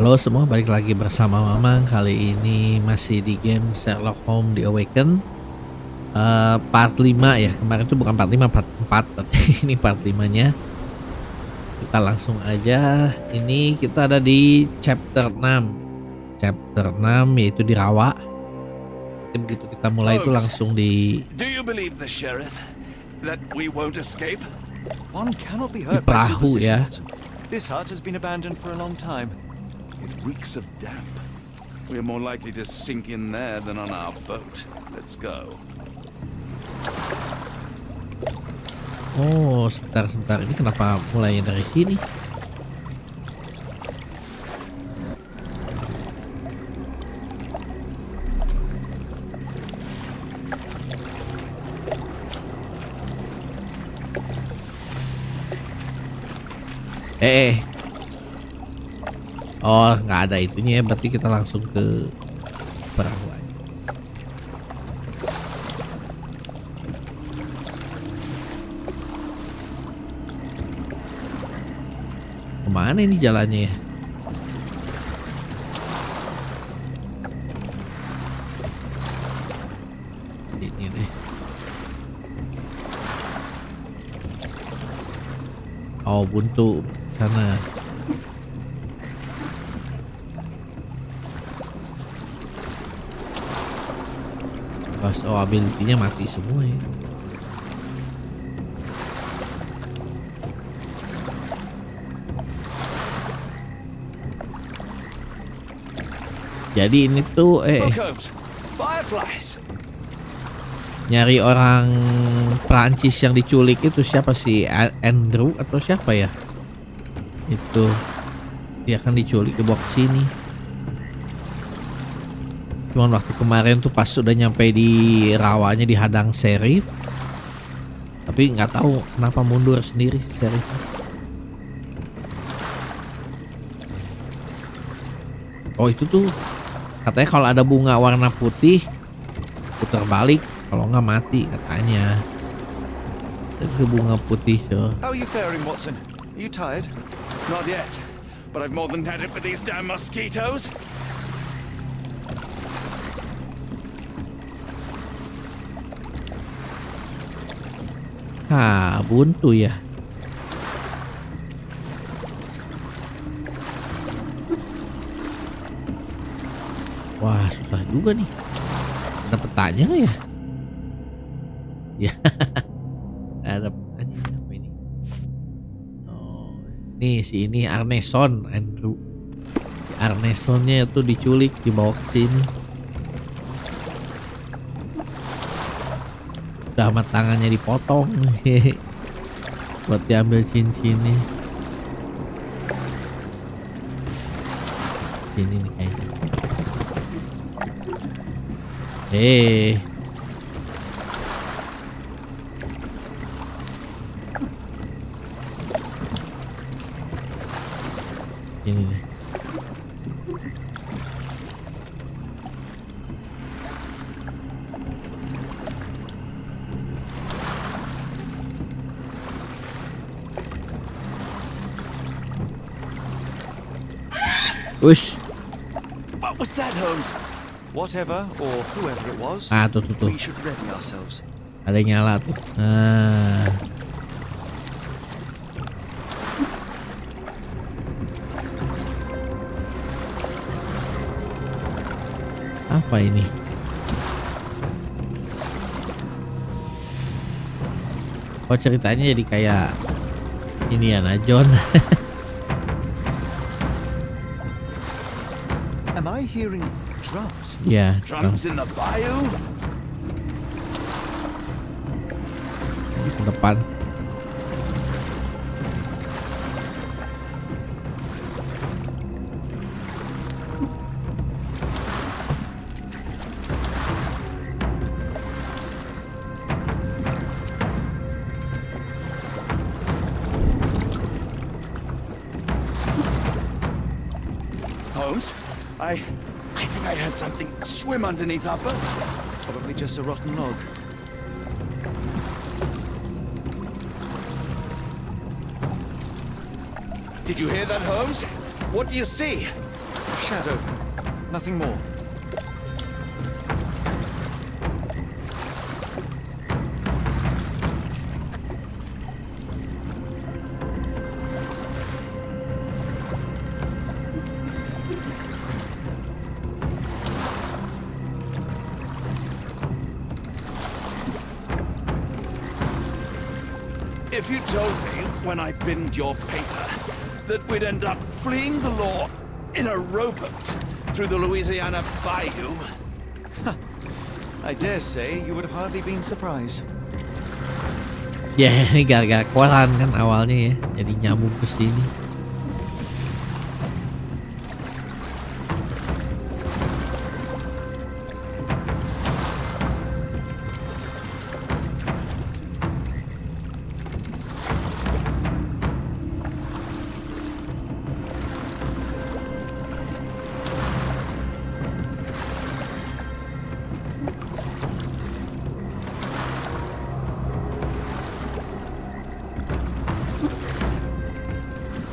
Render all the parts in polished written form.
Halo semua, balik lagi bersama Mamang. Kali ini masih di game Sherlock Holmes The Awaken, part 5 ya. Kemarin itu bukan part 5, part 4, tapi ini part 5-nya. Kita langsung aja. Ini kita ada di chapter 6. Chapter 6 yaitu di rawa. Jadi begitu kita mulai itu Holmes, langsung di do you believe the sheriff that we won't escape? One cannot be hurt by perahu superstition, ya. Watson. This hut has been abandoned for a long time. It reeks of damp. We're more likely to sink in there than on our boat. Let's go. Oh, sebentar. Ini kenapa mulainya dari sini? Oh, nggak ada itunya ya, berarti kita langsung ke perahu aja. Kemana ini jalannya ya? Ini deh. Oh, buntu sana. Oh, ability-nya mati semua ya. Jadi ini tuh Look, Holmes, fireflies. nyari orang Prancis yang diculik itu siapa sih? Andrew atau siapa ya? Itu dia kan diculik dibawa ke sini. Cuman waktu kemarin tuh pas sudah nyampe di rawanya dihadang sheriff. Tapi nggak tahu kenapa mundur sendiri sheriff. Oh itu tuh katanya kalau ada bunga warna putih putar balik, kalau nggak mati katanya. Itu bunga putih so. How are you faring, Watson? Are you tired? Not yet, but I've more than had it with these damn mosquitoes. Buntu ya. Wah, susah juga nih. Ada petanya nggak ya? Ya, ada petanya apa ini? Oh, nih si ini Arneson, Andrew. Si Arnesonnya itu diculik dibawa ke sini. Udah sama tangannya dipotong buat diambil cincinnya. Sini nih kayaknya. Ini nih. Wush. What was that, Holmes? Whatever or whoever it was, Tuh. we should ready ourselves. Ada yang nyala tuh. Apa ini? Oh, ceritanya jadi kayak Indiana Jones. Am I hearing drums? Ya, Drums in the bayou? ke depan. Holmes, I think I heard something swim underneath our boat. Probably just a rotten log. Did you hear that, Holmes? What do you see? Shadow. Nothing more. If you told me when I binned your paper that we'd end up fleeing the law in a rowboat through the Louisiana Bayou, I dare say you would have hardly been surprised. Ya ini gara-gara koran kan awalnya ya, jadi nyambung ke sini.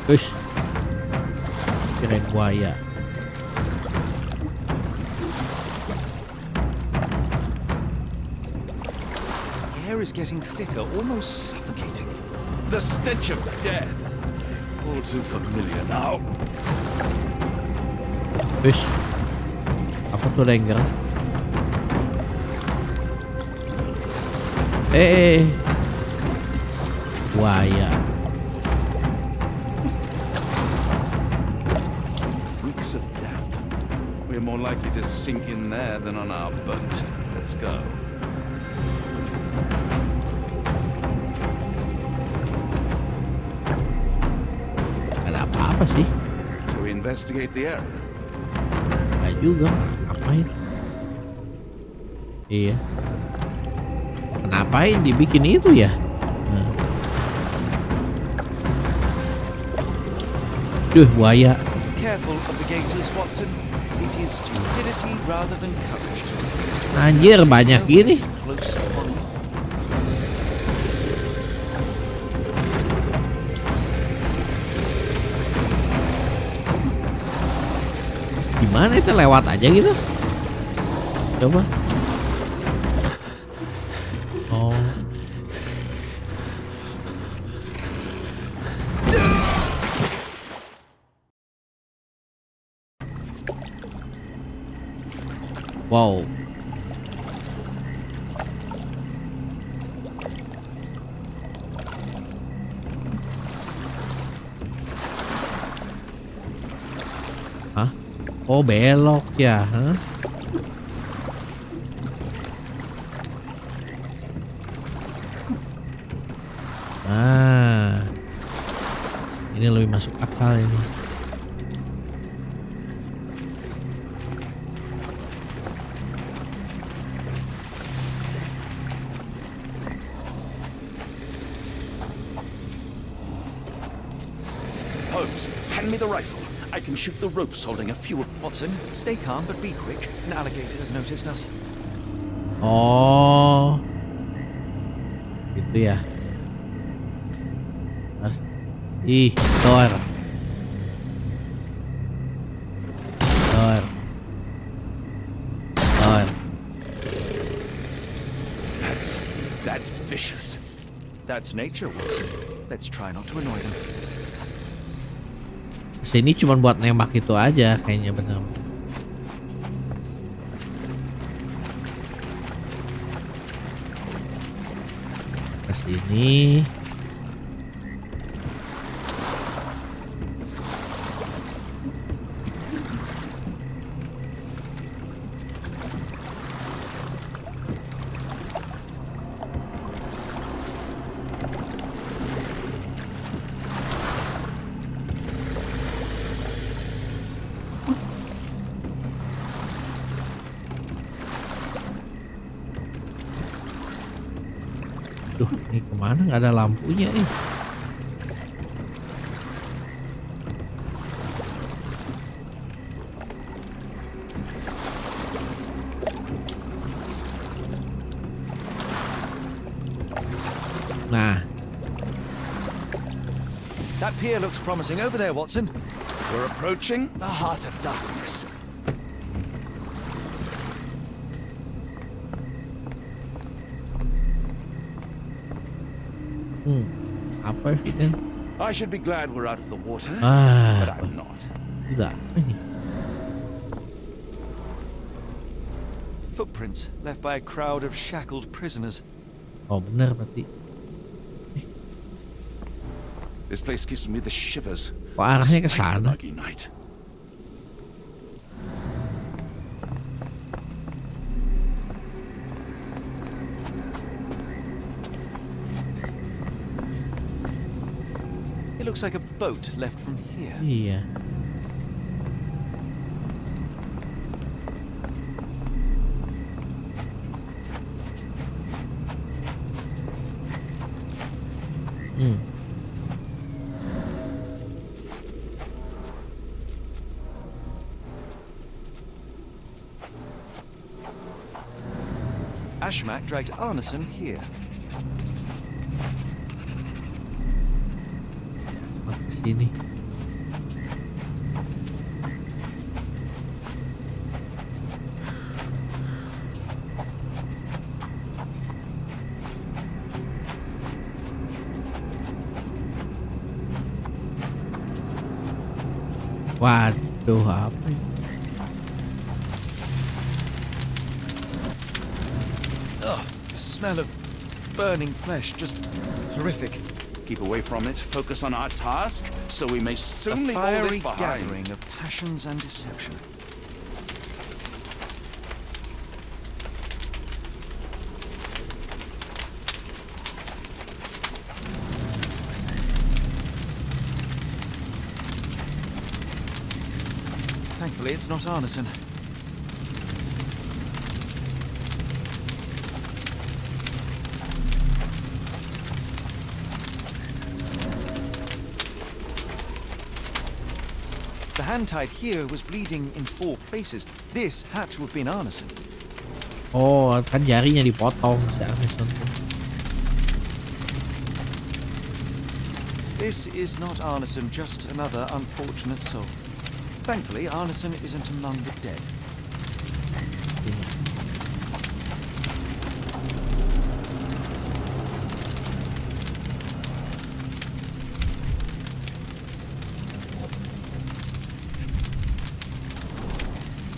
Ush, kirain buaya. The air is getting thicker, almost suffocating. the stench of death, all too familiar now. Ush, apa tuh Ranger? Buaya. Weeks of damp. We're more likely to sink in there than on our boat. Let's go. Ada apa-apa sih? Shall we investigate the area? Nggak juga, ngapain? Iya. Kenapain dibikin itu ya? Nah. Buaya. Careful of the gators, Watson. It is stupidity rather than courage to refuse to Anjir, banyak gini. close upon you. Gimana itu lewat aja gitu? Coba. Oh. Wow. Hah? Oh, belok ya, hah? Ah. Ini lebih masuk akal ini. Holmes, hand me the rifle. I can shoot the ropes holding a few. Watson, stay calm but be quick. An alligator has noticed us. Oh. Gitu ya. Ih, Thor. Thor. Thor. That's vicious. That's nature, Watson. Let's try not to annoy them. Sini cuma buat nembak itu aja kayaknya bener. Ke sini. Duh, ini kemana? Nggak ada lampunya nih. Nah, That pier looks promising over there, Watson. We're approaching the heart of darkness. Apa ini? I should be glad we're out of the water, but I'm not. Tidak. Ini. Footprints left by a crowd of shackled prisoners. Oh bener berarti. This place gives me the shivers. Kok arahnya ke despite the sana? muggy night. It looks like a boat left from here. Iya. Ashmak dragged Arneson here. Ke sini. Waduh, apa ini? Ugh, the smell of burning flesh, just horrific. Keep away from it, focus on our task, so we may soon A leave all this fiery behind. gathering of passions and deception. Thankfully, it's not Arneson. The hand tied here was bleeding in 4 places. This had to have been Arneson. Oh, kan jarinya dipotong si Arneson. This is not Arneson, just another unfortunate soul. Thankfully, Arneson isn't among the dead.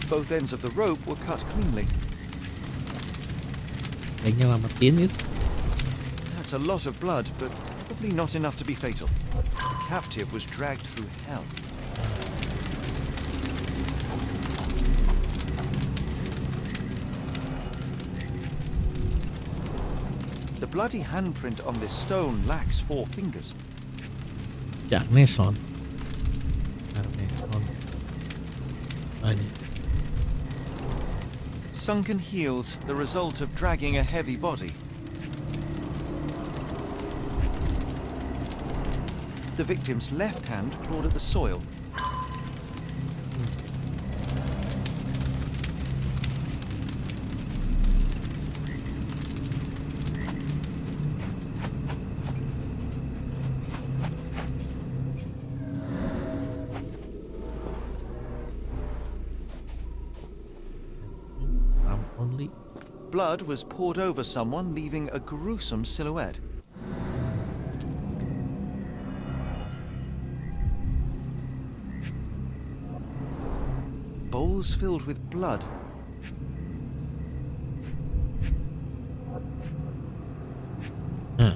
Both ends of the rope were cut cleanly. Kayaknya nyelamatin itu. That's a lot of blood, but probably not enough to be fatal. The captive was dragged through hell. The bloody handprint on this stone lacks 4 fingers. Arneson. Arneson. Oh, ini. Sunken heels, the result of dragging a heavy body. The victim's left hand clawed at the soil. Only. Blood was poured over someone, leaving a gruesome silhouette. Bowls filled with blood. Huh.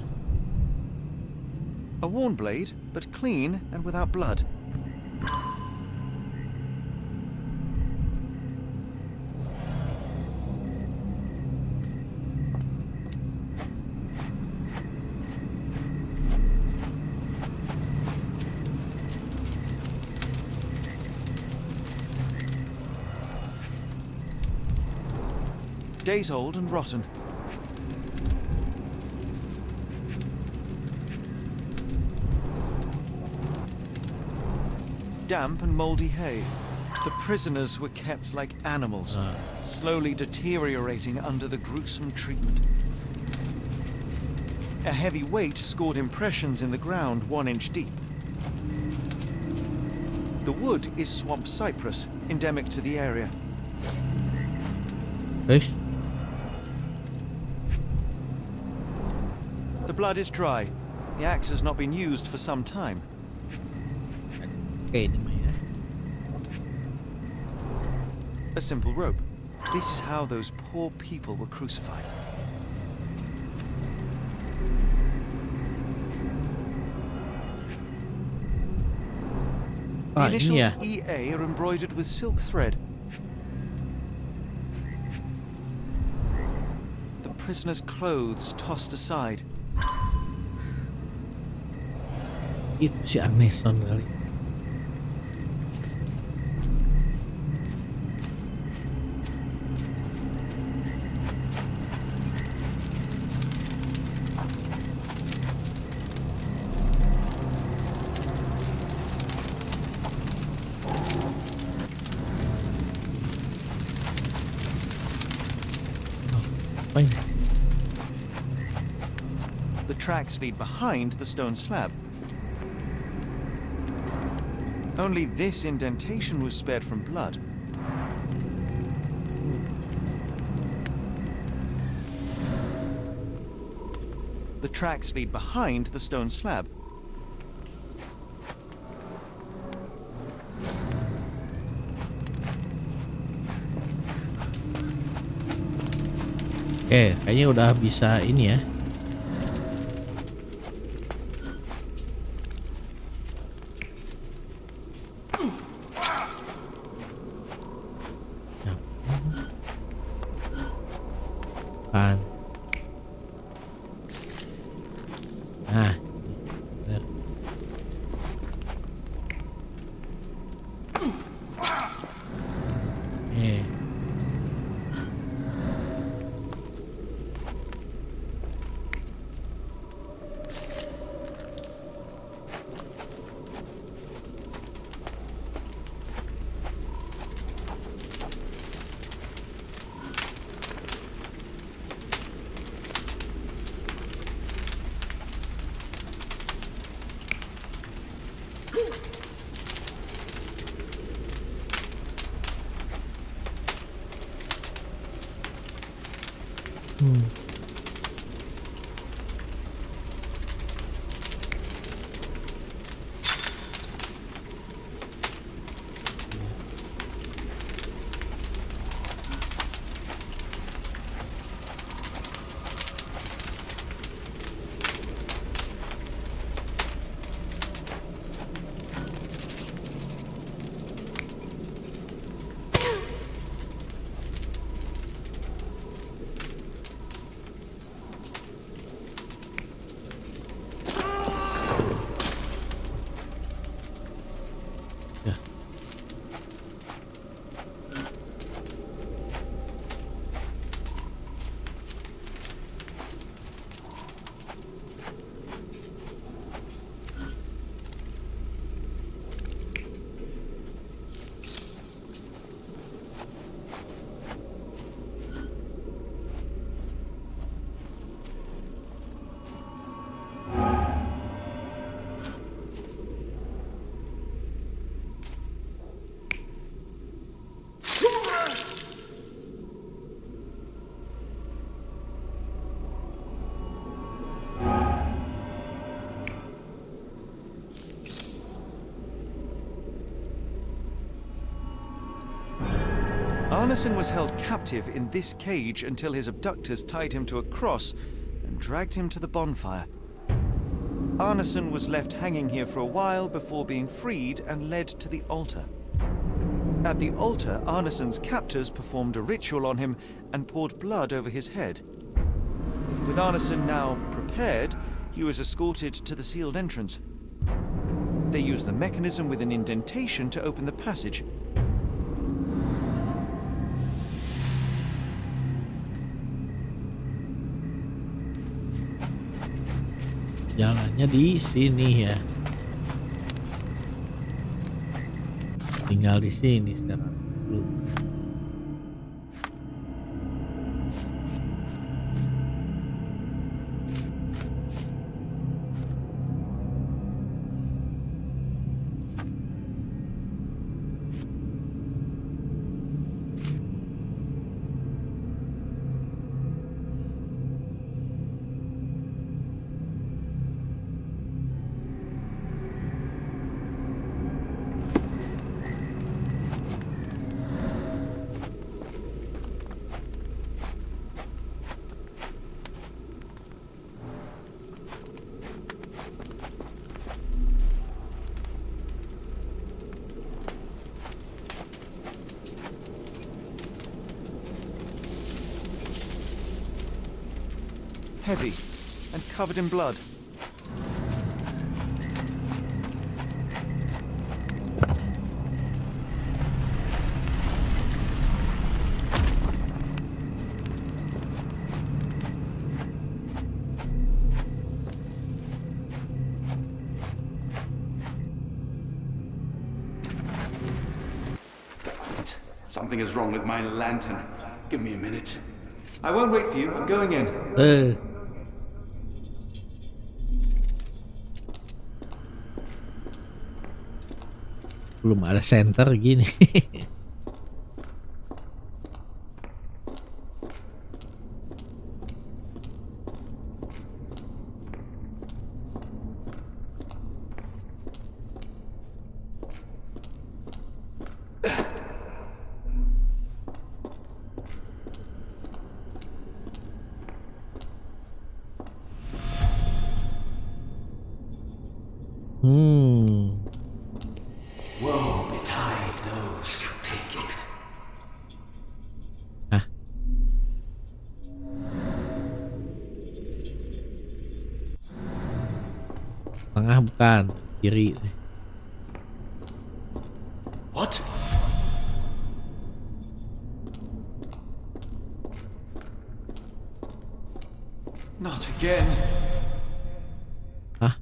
A worn blade, but clean and without blood. Days old and rotten. Damp and mouldy hay. The prisoners were kept like animals, slowly deteriorating under the gruesome treatment. A heavy weight scored impressions in the ground 1 inch deep. The wood is swamp cypress, endemic to the area. Terus? The blood is dry. The axe has not been used for some time. Oke, ini mah ya. A simple rope. This is how those poor people were crucified. The Ah, initials ini ya. EA are embroidered with silk thread. The prisoner's clothes tossed aside. Itu si Amazon kali. Apa ini? The tracks lead behind the stone slab. Only this indentation was spared from blood. The tracks lead behind the stone slab. Oke, kayaknya udah bisa ini ya. Kan. Nah. Bener. Ya. Arneson was held captive in this cage until his abductors tied him to a cross and dragged him to the bonfire. Arneson was left hanging here for a while before being freed and led to the altar. At the altar, Arneson's captors performed a ritual on him and poured blood over his head. With Arneson now prepared, he was escorted to the sealed entrance. They used the mechanism with an indentation to open the passage. Jalannya di sini ya. Tinggal di sini sekarang. heavy and covered in blood. Something is wrong with my lantern. Give me a minute. I won't wait for you. I'm going in. Belum ada center gini. Woe betide those who take it. Ah. Tengah bukan, kiri. What? Not again. Hah?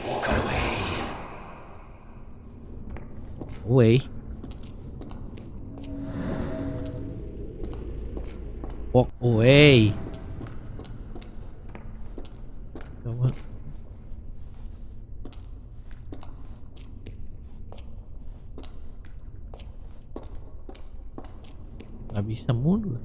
Walk away. Away. Walk away. Coba. Gak bisa mundur.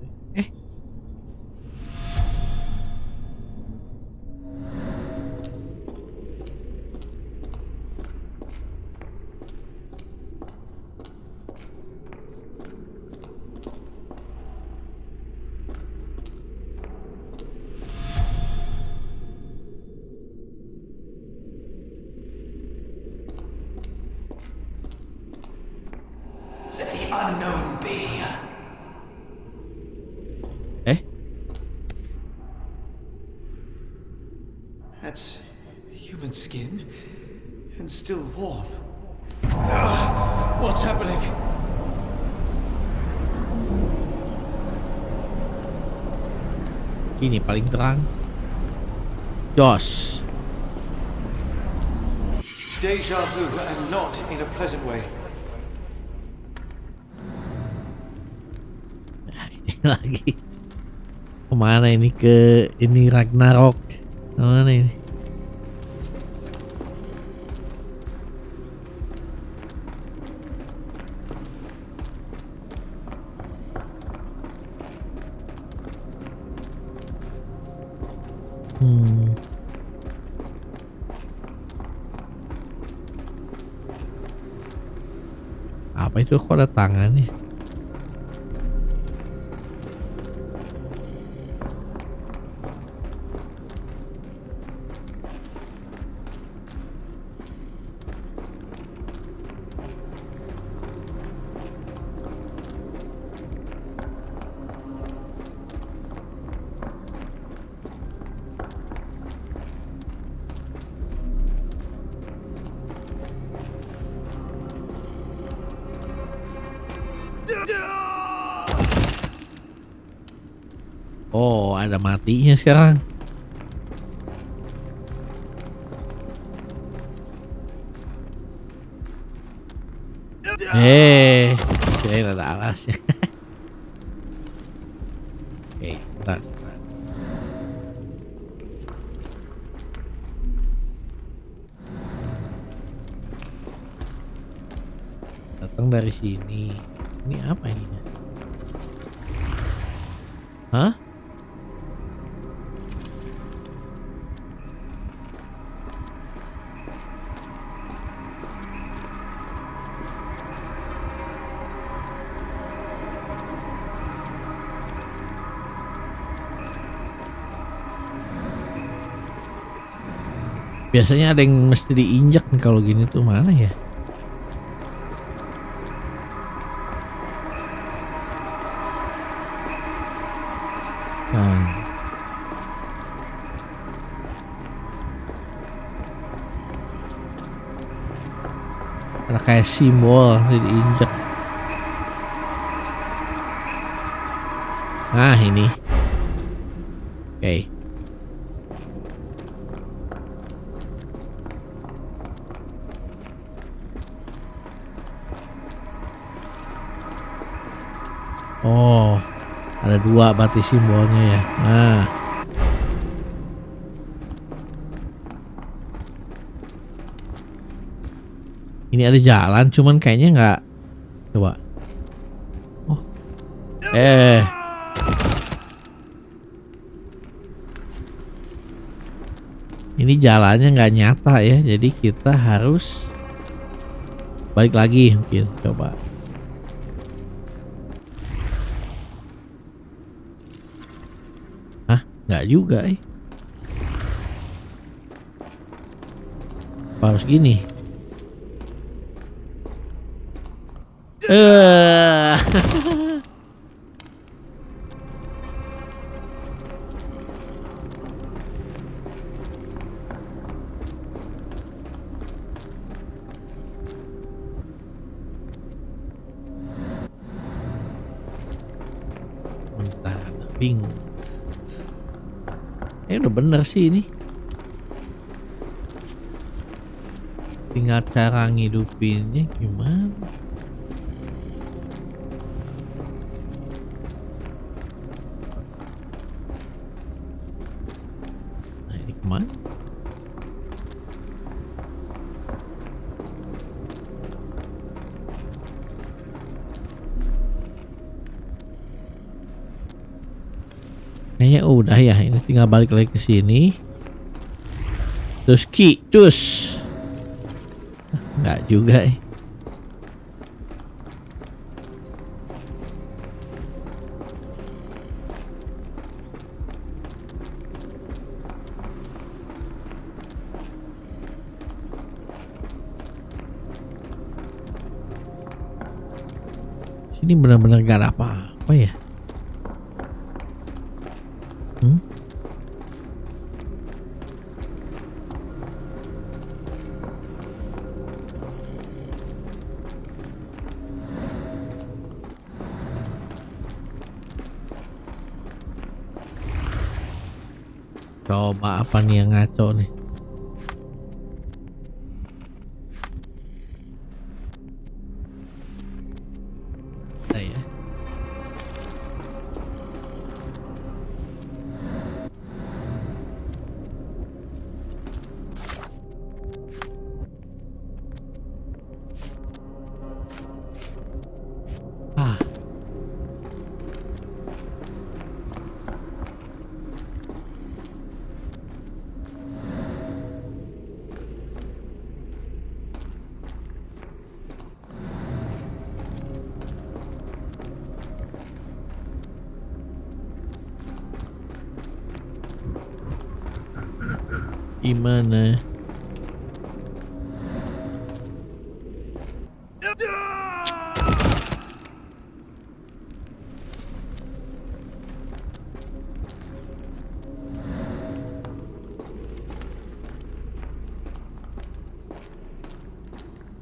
Let the unknown be. That's human skin and still warm. What's happening? Ini paling terang. Jos. Deja vu, and not in a pleasant way. Nah, ini lagi. Kemana ini? Ke ini Ragnarok. Kemana ini? Apa itu, kok ada tangannya? Oh, ada matinya sekarang. Kirain ada alasnya. Oke, sebentar. Datang dari sini. Ini apa ini? Hah? Biasanya ada yang mesti diinjak nih kalau gini tuh, mana ya? Ada kayak simbol diinjek. Nah ini. Oke. Oh, ada 2 berarti simbolnya ya. Nah. Ini ada jalan, cuman kayaknya nggak. Coba. Oh. Ini jalannya nggak nyata ya, jadi kita harus balik lagi mungkin. Coba. Hah? Nggak juga Apa harus gini? Bentar, bingung. Udah bener sih ini. Tinggal cara ngidupinnya gimana? Nah ini kemana? Kayaknya udah ya, ini tinggal balik lagi ke sini. Terus cus. Enggak juga Sini benar-benar gak ada apa-apa ya. Coba apa nih yang ngaco nih? Nah, ya. Gimana?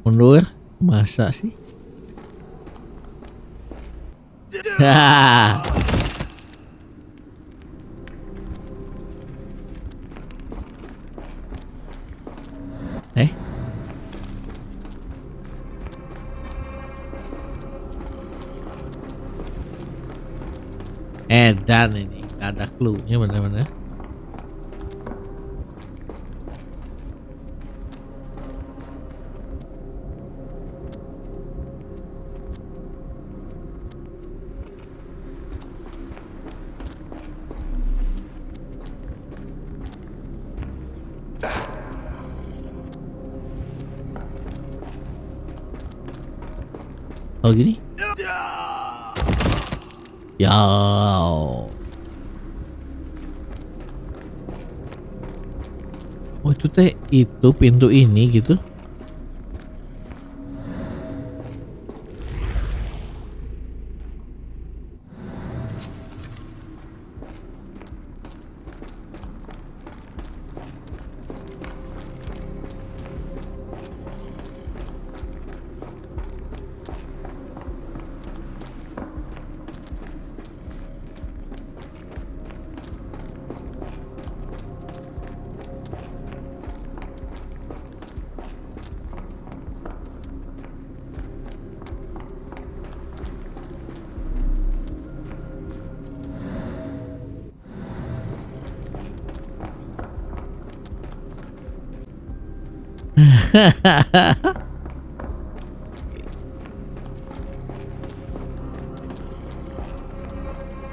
Mundur? Masa sih? Edan ini, gak ada clue-nya bener-bener. Oh gini? Ya. Oh itu teh itu pintu ini gitu.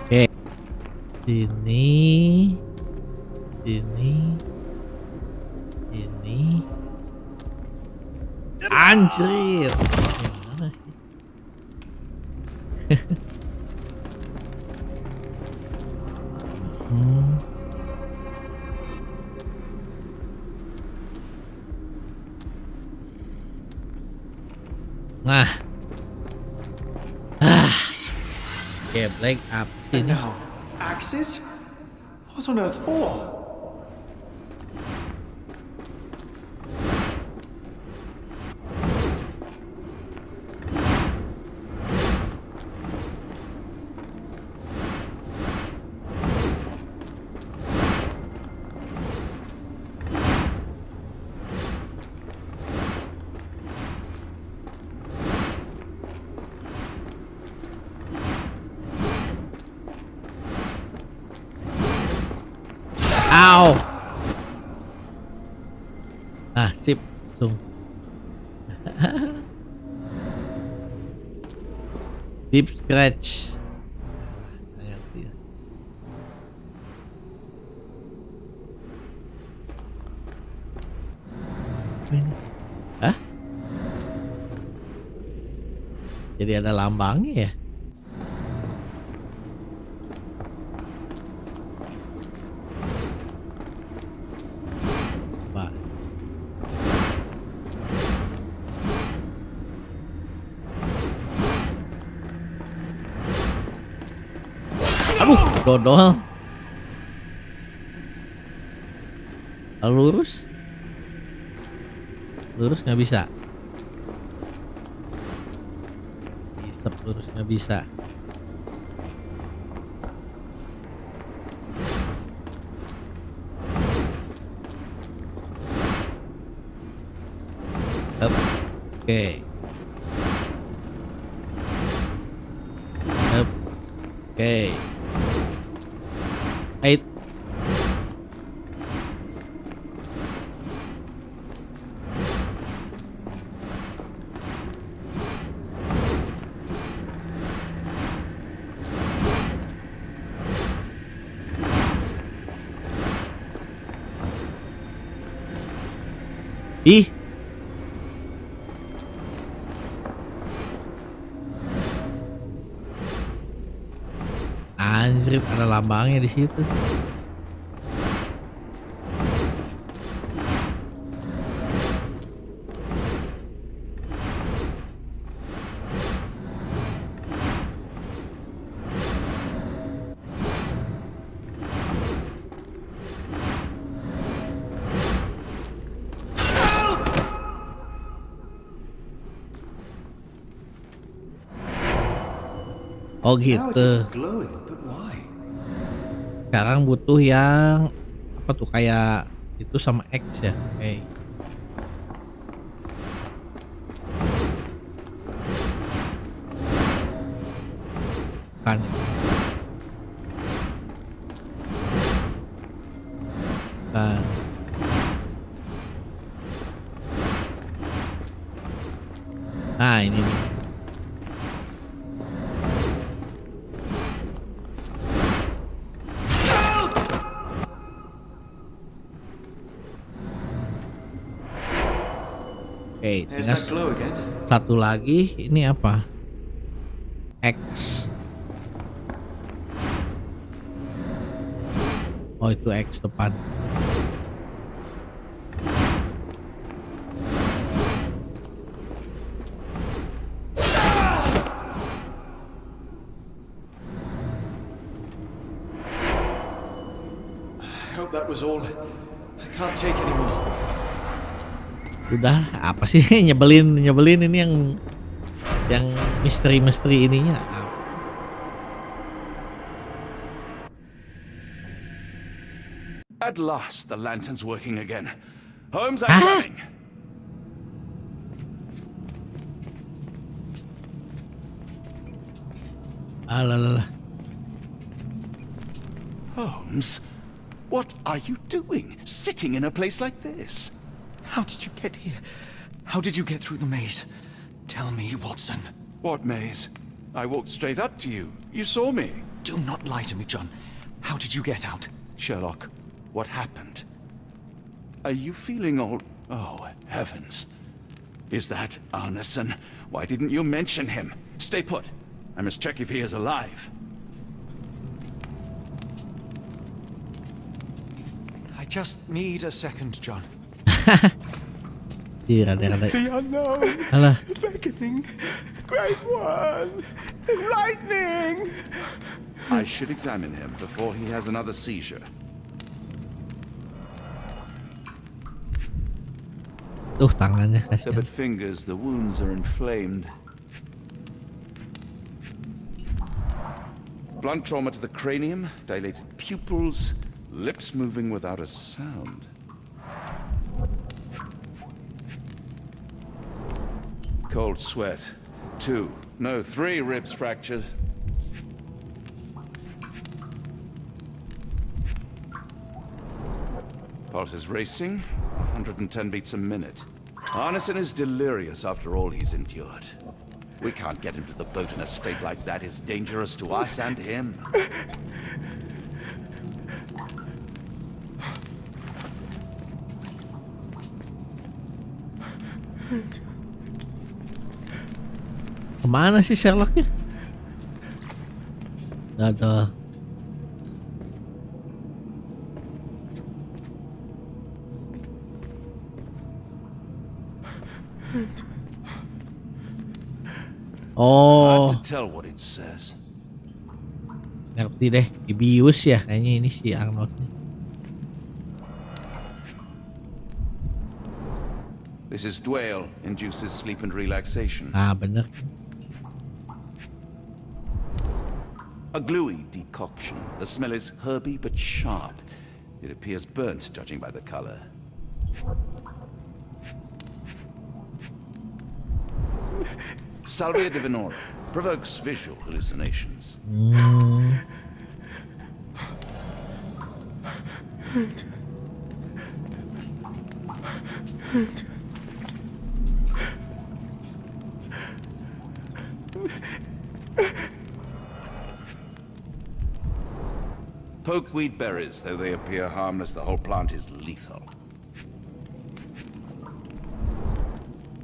Oke. Sini. Anjir. Gimana sih? Nah. Oke, break up And ini. now, axes? What on earth for? Ow. Ah, sip. Langsung. Deep scratch. Saya ngerti ya. Ini. Hah? Jadi ada lambangnya ya? Pak. Aduh, dodol. Lurus? Lurus nggak bisa. Isep lurus nggak bisa. Up. Oke. Up. Oke. Eight. Ih. Anjir, ada lambangnya di situ. Oh Now it gitu. isn't glowing, but why? Sekarang butuh yang apa tuh, kayak itu sama X ya. Oke. Kan. Kan. Nah, ini nih. Oke, There's tinggal that glow again. satu lagi. Ini apa? X. Oh, itu X depan. I hope that was all. I can't take anymore. Udah, apa sih nyebelin ini yang misteri ininya. At last, the lantern's working again. Holmes, I'm coming. Alah. Holmes, what are you doing, sitting in a place like this? How did you get here? How did you get through the maze? Tell me, Watson. What maze? I walked straight up to you. You saw me. Do not lie to me, John. How did you get out? Sherlock, what happened? Are you feeling all... Oh, heavens. Is that Arneson? Why didn't you mention him? Stay put. I must check if he is alive. I just need a second, John. Iya, rada-rada. The unknown. Alah, Beckoning. Great one. Lightning. I should examine him before he has another seizure. tuh tangannya So kasihan. but fingers, the wounds are inflamed. Blunt trauma to the cranium, dilated pupils, lips moving without a sound. Cold sweat. 2, no, 3 ribs fractured. Pulse is racing, 110 beats a minute. Arneson is delirious after all he's endured. We can't get him to the boat in a state like that. It's dangerous to us and him. Kemana sih Sherlocknya? Gak ada. Oh, Hard to tell what it says. ngerti deh. Dibius ya kayaknya ini si Arnold. This is Dwale, induces sleep and relaxation. Ah, bener. A gluey decoction. The smell is herby but sharp. It appears burnt, judging by the color. Salvia divinorum provokes visual hallucinations. Pokeweed berries, though they appear harmless, the whole plant is lethal.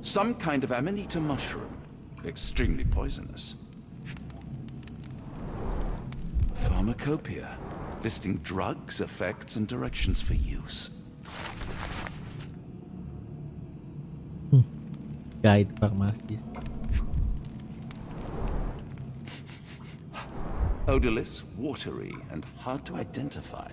Some kind of amanita mushroom, extremely poisonous. Pharmacopoeia, listing drugs, effects, and directions for use. Guide farmasi. Odorless, watery, and hard to identify.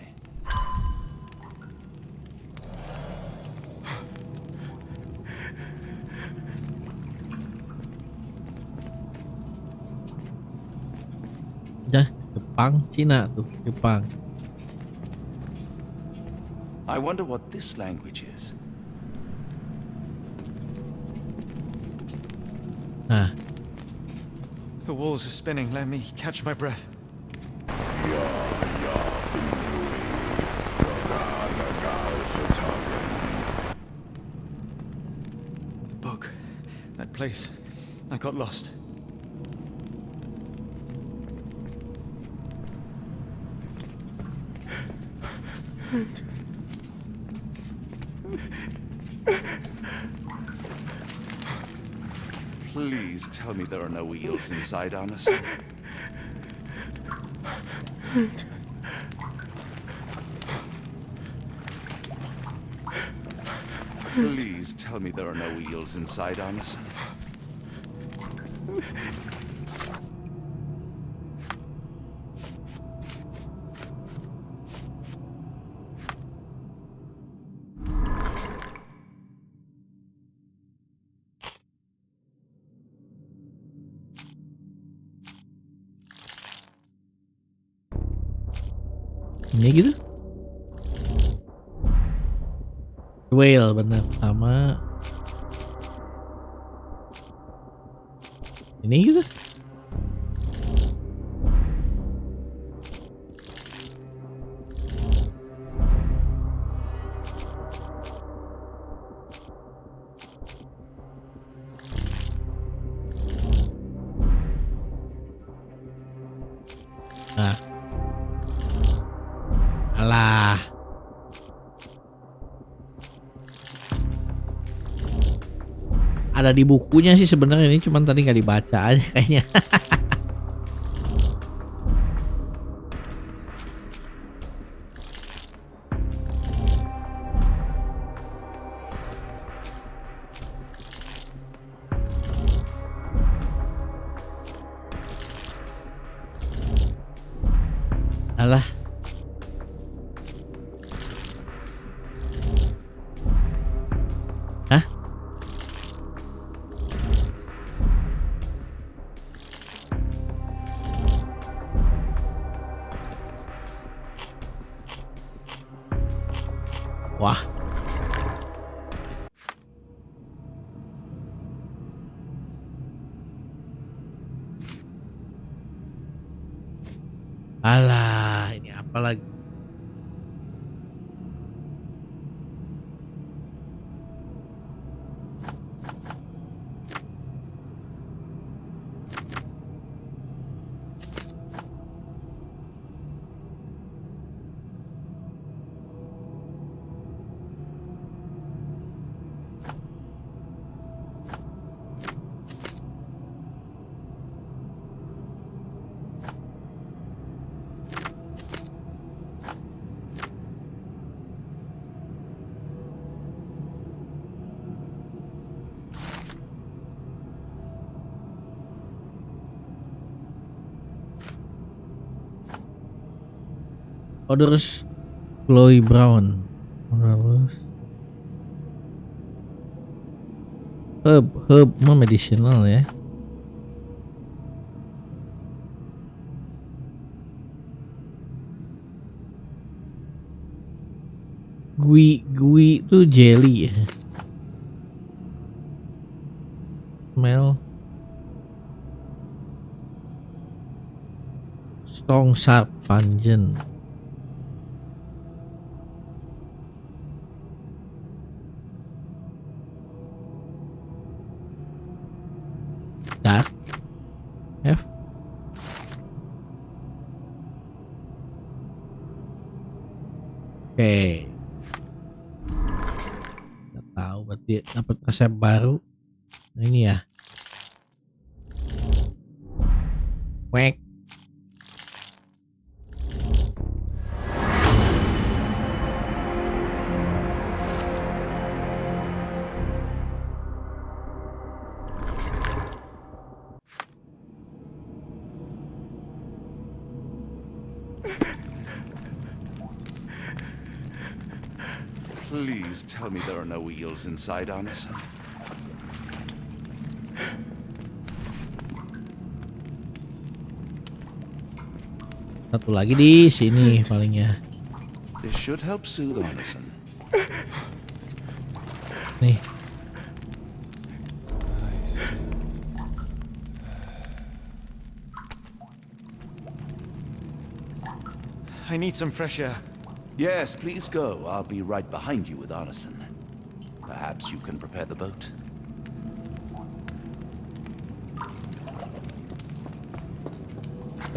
Dah, Jepang, Cina tuh, Jepang. I wonder what this language is. Nah, The walls are spinning. Let me catch my breath. Book. That place. I got lost. Please tell me there are no wheels inside, Arneson. Please tell me there are no wheels inside, Arneson. ini gitu. Whale bener sama ini gitu. Alah. Ada di bukunya sih sebenarnya, ini cuman tadi nggak dibaca aja kayaknya. Alah. Hah? Wah. Alah, ini apa lagi? Odors glowy brown. Terus herb mah medicinal ya. Gui itu jelly ya. Smell strong, sharp, pungent. Dark F. Oke. Nggak tahu, berarti dapat resep baru. Nah, ini ya. Wek. Please tell me there are no eels inside, Anderson. Satu lagi di sini palingnya. This should help soothe Anderson. Nih. I need some fresh air. Yes, please go. I'll be right behind you with Anderson. Perhaps you can prepare the boat.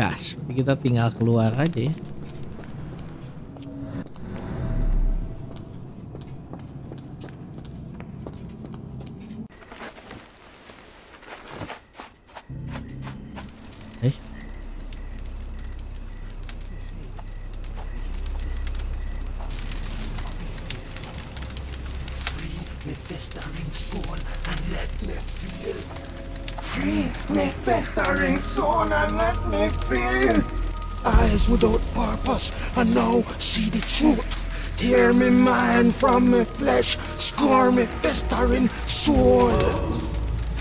Gas, kita tinggal keluar aja ya. Festering soul and let me feel. Eyes without purpose and now see the truth. Tear me mind from me flesh, score me festering soul.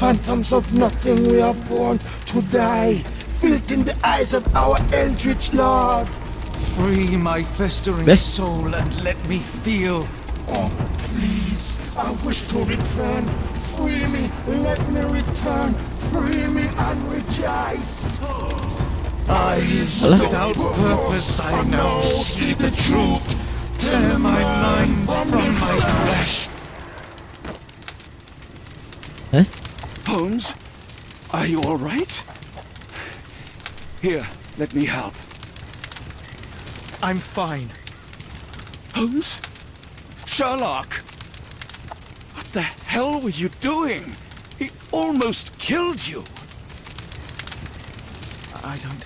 Phantoms of nothing, we are born to die. Filth in the eyes of our eldritch lord. Free my festering soul and let me feel. Oh, please, I wish to return. Free me, let me return. Free me and rejoice. Eyes without purpose, I now see the truth. Tear my mind from my flesh. Huh? Holmes, are you all right? Here, let me help. I'm fine. Holmes? Sherlock! What the hell were you doing? He almost killed you. I don't...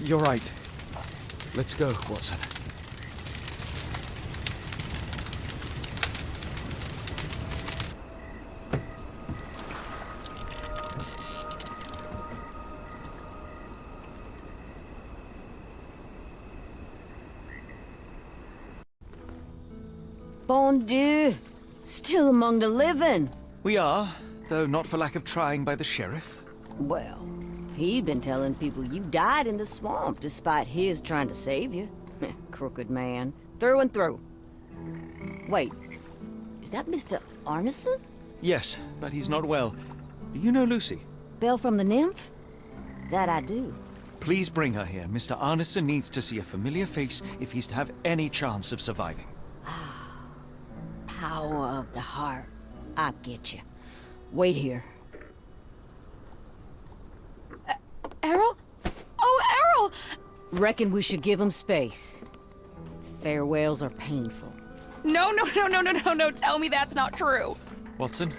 You're right. Let's go, Watson. Bon Dieu! Still among the living. We are, though not for lack of trying by the sheriff. Well, he'd been telling people you died in the swamp despite his trying to save you. Crooked man. Through and through. Wait, is that Mr. Arneson? Yes, but he's not well. Do you know Lucy? Belle from the nymph? That I do. Please bring her here. Mr. Arneson needs to see a familiar face if he's to have any chance of surviving. Power of the heart. I get you. Wait here. Errol? Oh, Errol! Reckon we should give him space. Farewells are painful. No, tell me that's not true. Watson?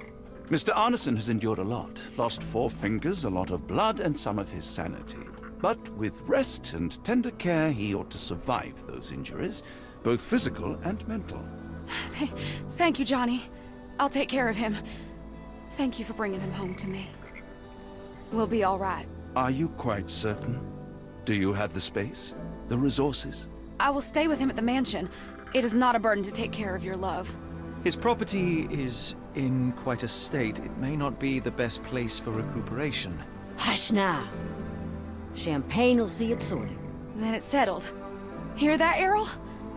Mr. Arneson has endured a lot. Lost 4 fingers, a lot of blood, and some of his sanity. But with rest and tender care, he ought to survive those injuries, both physical and mental. Thank you, Johnny. I'll take care of him. Thank you for bringing him home to me. We'll be all right. Are you quite certain? Do you have the space? The resources? I will stay with him at the mansion. It is not a burden to take care of your love. His property is in quite a state. It may not be the best place for recuperation. Hush now. Champagne will see it sorted. Then it's settled. Hear that, Errol?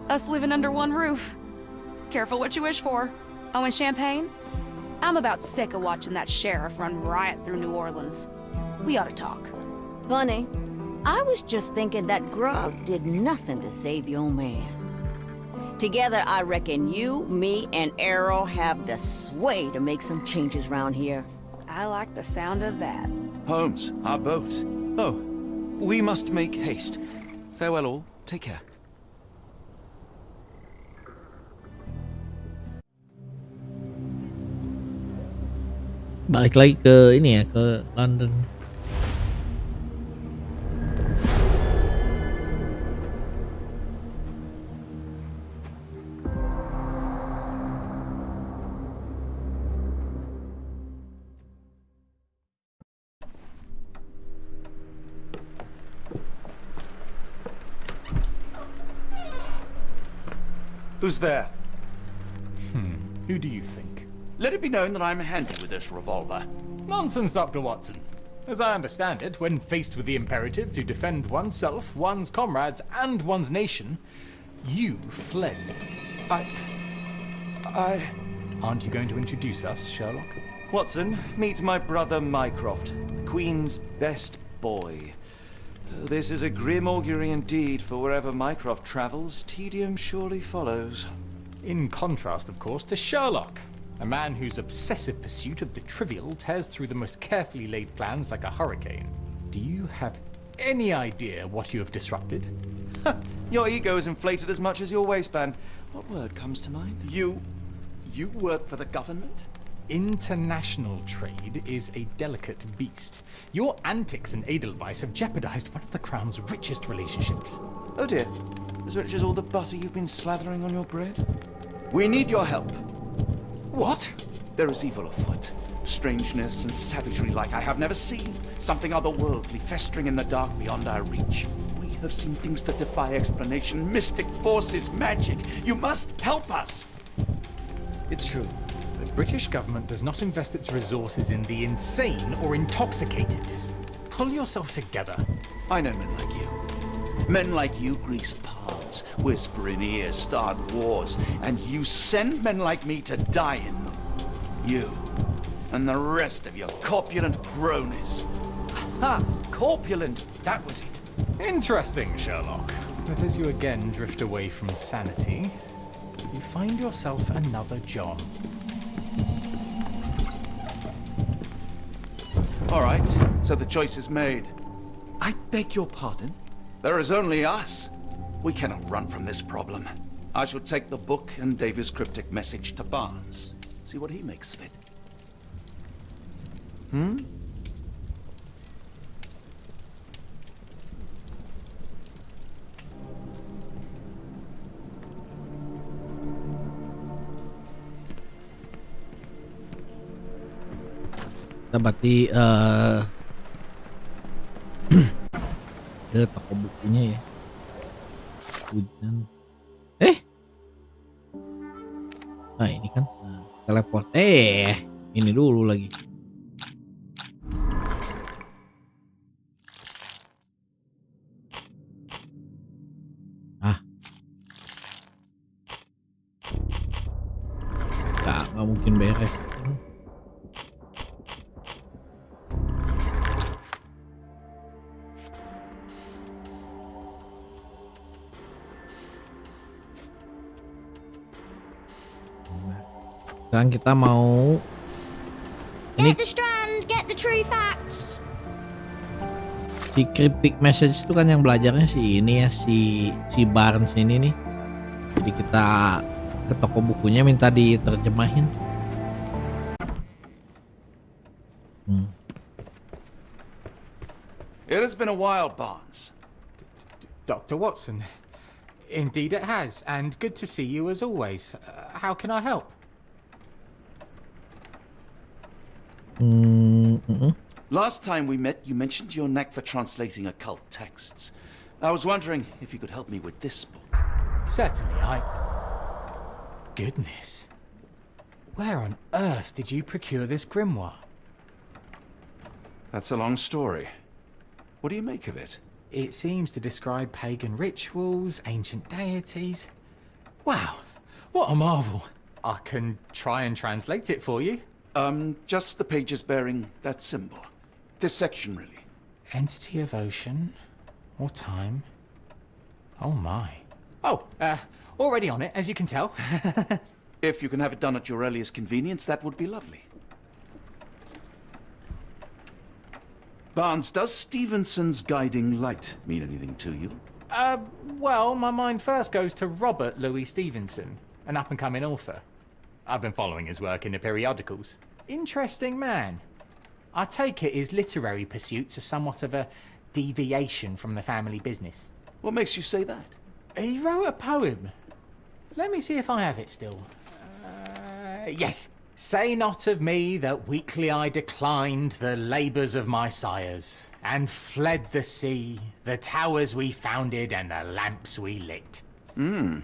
Us living under one roof. Careful what you wish for. Oh, and champagne? I'm about sick of watching that sheriff run riot through New Orleans. We ought to talk. Funny. I was just thinking that grub did nothing to save your man. Together, I reckon you, me, and Errol have the sway to make some changes around here. I like the sound of that. Holmes, our boat. Oh, we must make haste. Farewell all. Take care. Balik lagi ke ini ya, ke London. Who's there? Who do you think? Let it be known that I'm handy with this revolver. Nonsense, Dr. Watson. As I understand it, when faced with the imperative to defend oneself, one's comrades, and one's nation, you fled. I... Aren't you going to introduce us, Sherlock? Watson, meet my brother Mycroft, the Queen's best boy. This is a grim augury indeed, for wherever Mycroft travels, tedium surely follows. In contrast, of course, to Sherlock, a man whose obsessive pursuit of the trivial tears through the most carefully laid plans like a hurricane. Do you have any idea what you have disrupted? Your ego is inflated as much as your waistband. What word comes to mind? You work for the government? International trade is a delicate beast. Your antics and Edelweiss have jeopardized one of the Crown's richest relationships. Oh dear. As rich as all the butter you've been slathering on your bread? We need your help. What? There is evil afoot. Strangeness and savagery like I have never seen. Something otherworldly festering in the dark beyond our reach. We have seen things that defy explanation. Mystic forces, magic. You must help us. It's true. The British government does not invest its resources in the insane or intoxicated. Pull yourself together. I know men like you. Men like you grease palms, whisper in ears, start wars, and you send men like me to die in them. You and the rest of your corpulent cronies. Ha! Corpulent! That was it. Interesting, Sherlock. But as you again drift away from sanity, you find yourself another John. All right, so the choice is made. I beg your pardon? There is only us. We cannot run from this problem. I shall take the book and Davy's cryptic message to Barnes. See what he makes of it. Kita berarti ke toko bukunya ya. Hujan. Nah ini kan teleport. Ini dulu lagi. Nggak mungkin beres. Sekarang kita mau Get the strand, get the true facts. si cryptic message itu kan yang belajarnya si ini ya, si Barnes ini nih. Jadi kita ke toko bukunya minta diterjemahin. It has been a while, Barnes. Dr. Watson. Indeed it has, and good to see you as always. How can I help? Last time we met, you mentioned your knack for translating occult texts. I was wondering if you could help me with this book. Certainly, Goodness. Where on earth did you procure this grimoire? That's a long story. What do you make of it? It seems to describe pagan rituals, ancient deities. Wow, what a marvel. I can try and translate it for you. Just the pages bearing that symbol. This section, really. Entity of ocean or time. Oh my. Oh, already on it, as you can tell. If you can have it done at your earliest convenience, that would be lovely. Barnes, does Stevenson's guiding light mean anything to you? Well, my mind first goes to Robert Louis Stevenson, an up-and-coming author. I've been following his work in the periodicals. Interesting man. I take it his literary pursuits are somewhat of a deviation from the family business. What makes you say that? He wrote a poem. Let me see if I have it still. Yes. Say not of me that weakly I declined the labours of my sires, and fled the sea, the towers we founded, and the lamps we lit. The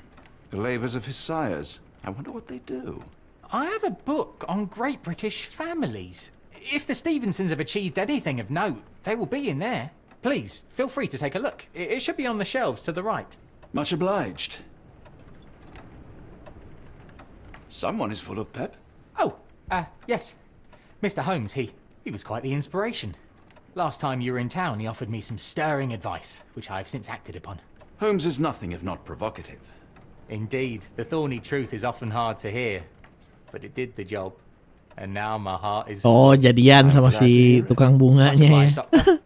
labours of his sires. I wonder what they do. I have a book on great British families. If the Stevensons have achieved anything of note, they will be in there. Please, feel free to take a look. It should be on the shelves to the right. Much obliged. Someone is full of pep. Oh, yes. Mr. Holmes, he was quite the inspiration. Last time you were in town, he offered me some stirring advice, which I have since acted upon. Holmes is nothing if not provocative. Indeed, the thorny truth is often hard to hear, but it did the job. And now my heart is... Oh, jadian sama si tukang Much bunganya ya. obliged, Doctor.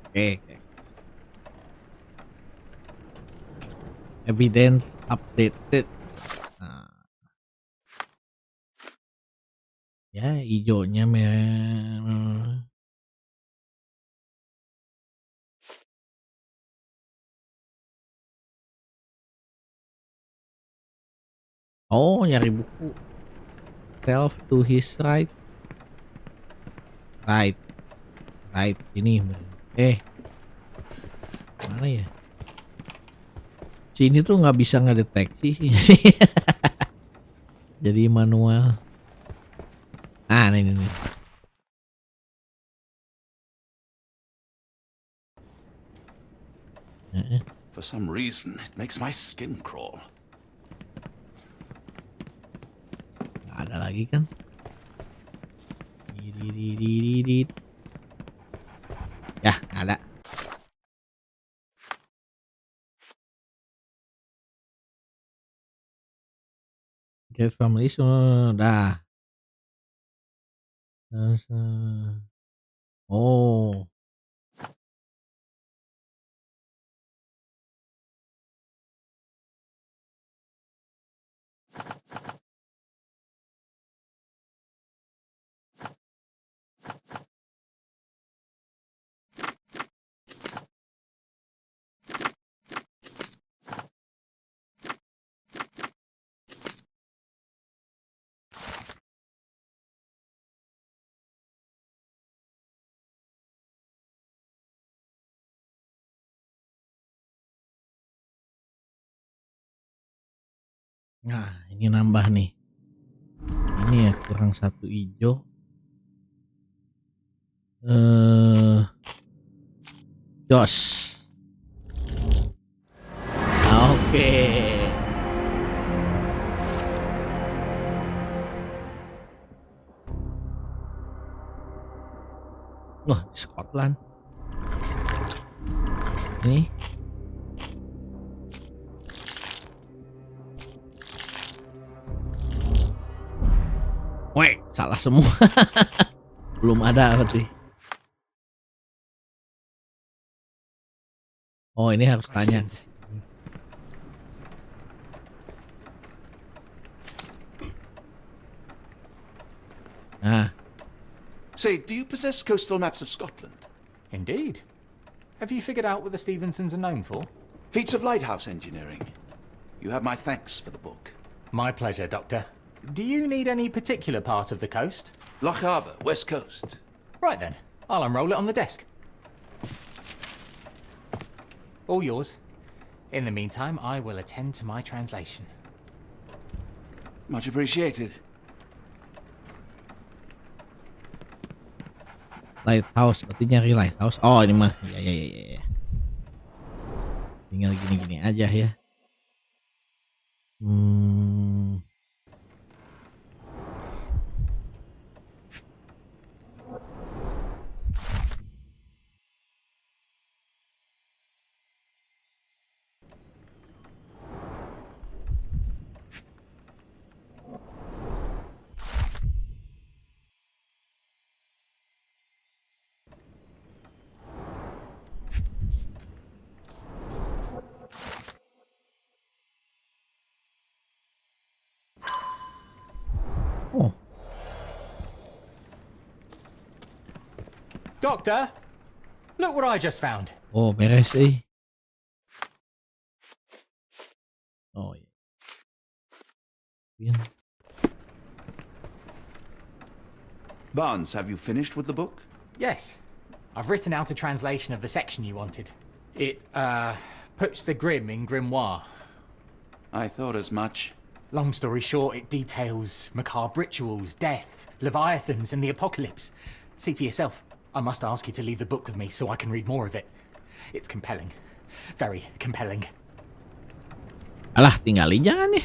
Oke. Evidence updated. Nah. Ya, hijaunya merah. Oh, nyari buku. Self to his right. Right. Ini. Mana ya? Sini tuh nggak bisa ngedeteksi sih. Jadi manual. Ah, ini. For some reason, it makes my skin crawl. Nggak ada lagi kan? Didididididid. Ya, nggak ada. Get family udah. Terus, oh. Nah, ini nambah nih. Ini ya kurang 1 hijau. Jos. Oke. Wah, di Scotland. Ini. Weh, salah semua. Belum ada berarti. Oh, ini harus tanya. Questions? Nah, Say, do you possess coastal maps of Scotland? Indeed. Have you figured out what the Stevensons are known for? Feats of lighthouse engineering. You have my thanks for the book. My pleasure, Doctor. Do you need any particular part of the coast? Loch Harbour, West Coast. Right then, I'll unroll it on the desk. All yours. In the meantime, I will attend to my translation. Much appreciated. lighthouse, berarti nyari lighthouse. Oh, ini mah. Ya. Tinggal gini-gini aja ya. Oh, Doctor, look what I just found. oh beres sih. Oh iya. Barnes, have you finished with the book? Yes, I've written out a translation of the section you wanted. It, puts the grim in grimoire. I thought as much. Long story short, it details macabre rituals, death, leviathans, and the apocalypse. See for yourself. I must ask you to leave the book with me so I can read more of it. It's compelling. Very compelling. Alah, tinggalin jangan ya.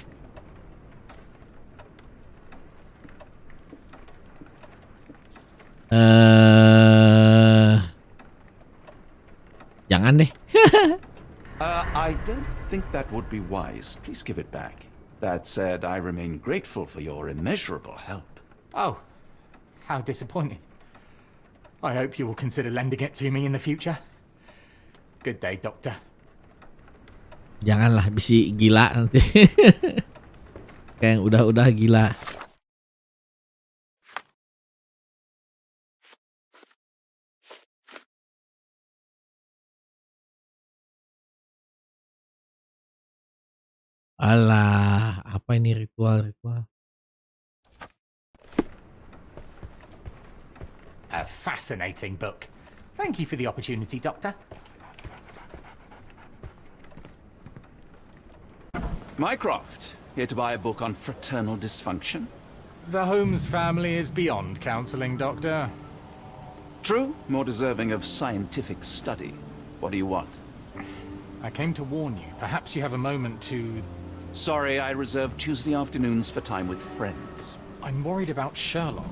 Jangan deh. I don't think that would be wise. Please give it back. That said, I remain grateful for your immeasurable help. Oh, how disappointing. I hope you will consider lending it to me in the future. Good day, Doctor. Janganlah, bisi gila nanti. Kayak yang udah gila. Alah, apa ini ritual? A fascinating book. Thank you for the opportunity, Doctor. Mycroft, here to buy a book on fraternal dysfunction? The Holmes family is beyond counseling, Doctor. True, more deserving of scientific study. What do you want? I came to warn you. Perhaps you have a moment to... Sorry, I reserve Tuesday afternoons for time with friends. I'm worried about Sherlock.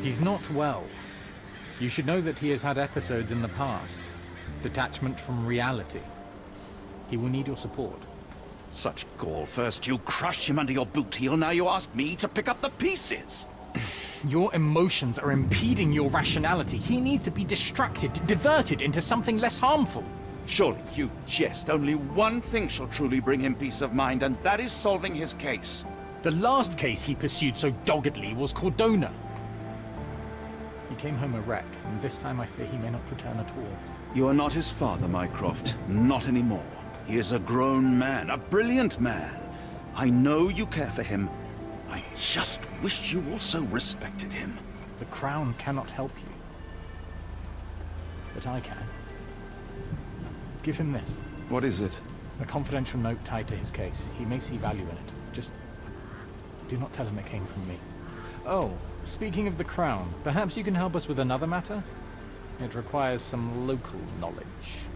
He's not well. You should know that he has had episodes in the past. Detachment from reality. He will need your support. Such gall. First you crush him under your boot heel, now you ask me to pick up the pieces. Your emotions are impeding your rationality. He needs to be distracted, diverted into something less harmful. Surely you jest. Only one thing shall truly bring him peace of mind, and that is solving his case. The last case he pursued so doggedly was Cordona. He came home a wreck, and this time I fear he may not return at all. You are not his father, Mycroft. Not anymore. He is a grown man, a brilliant man. I know you care for him. I just wish you also respected him. The Crown cannot help you. But I can. Give him this. What is it? A confidential note tied to his case. He may see value in it. Just do not tell him it came from me. Oh, speaking of the crown, perhaps you can help us with another matter? It requires some local knowledge.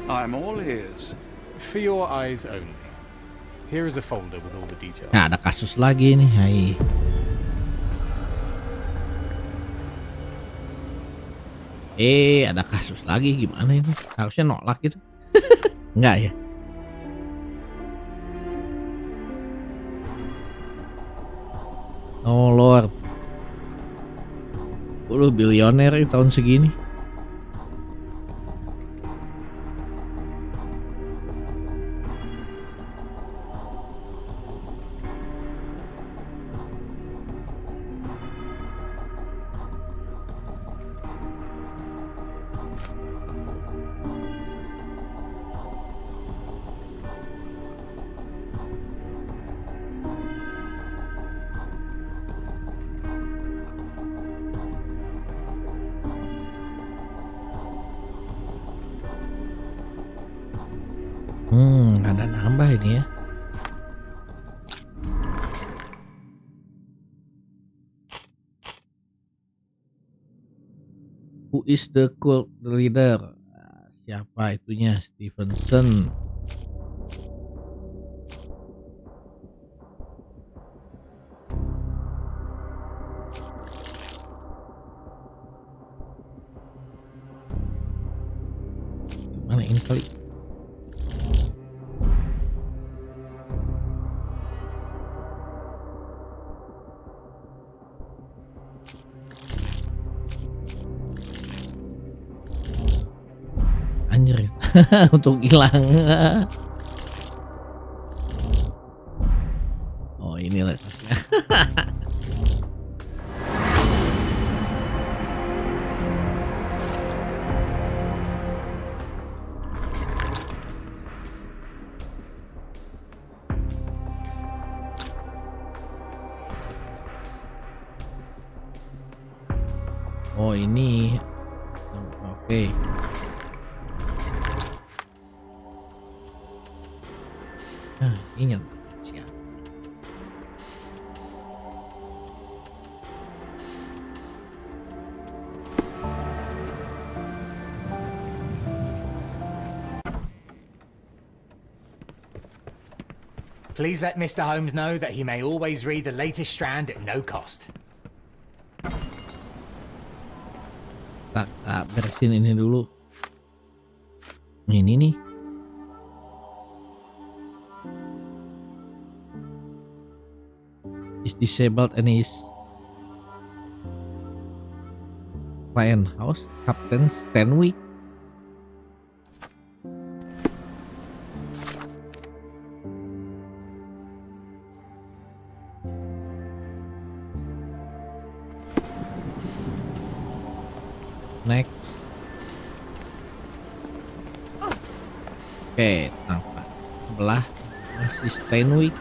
I'm all ears. For your eyes only. Here is a folder with all the details. Nah, ada kasus lagi nih. Hai. Ada kasus lagi, gimana ini? Harusnya nolak gitu. Enggak ya? Oh Lord. 10 bilioner ya tahun segini. Ada nambah ini ya. Who is the cult leader? Siapa itunya? Stevenson. Mana ini kali? Anjir. Untuk hilang. Oh, ini letaknya. Oh, ini. Oke. Nah, ini siap. Please let Mr. Holmes know that he may always read the latest strand at no cost. Tak beresin ini dulu. Ini nih. Is disabled and is client house Captain Stanwyck. Next. Oke, tampak sebelah masih Stanwyck.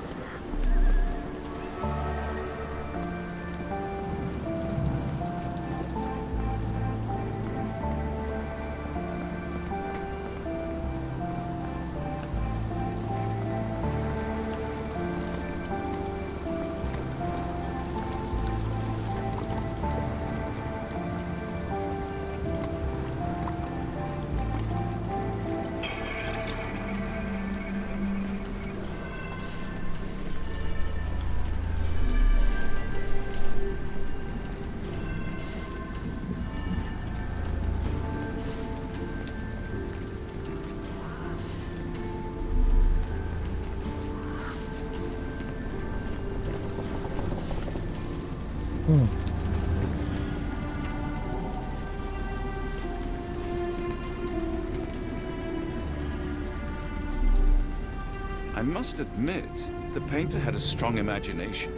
I must admit, the painter had a strong imagination.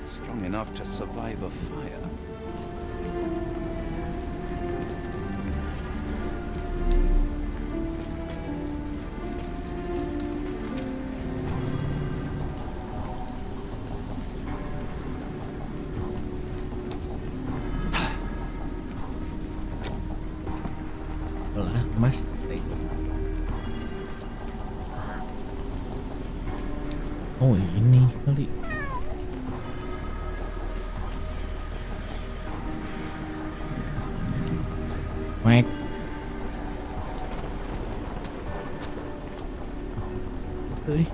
Strong enough to survive a fire. Lah, Mas. Oh, ini kali. Mike. Tuh.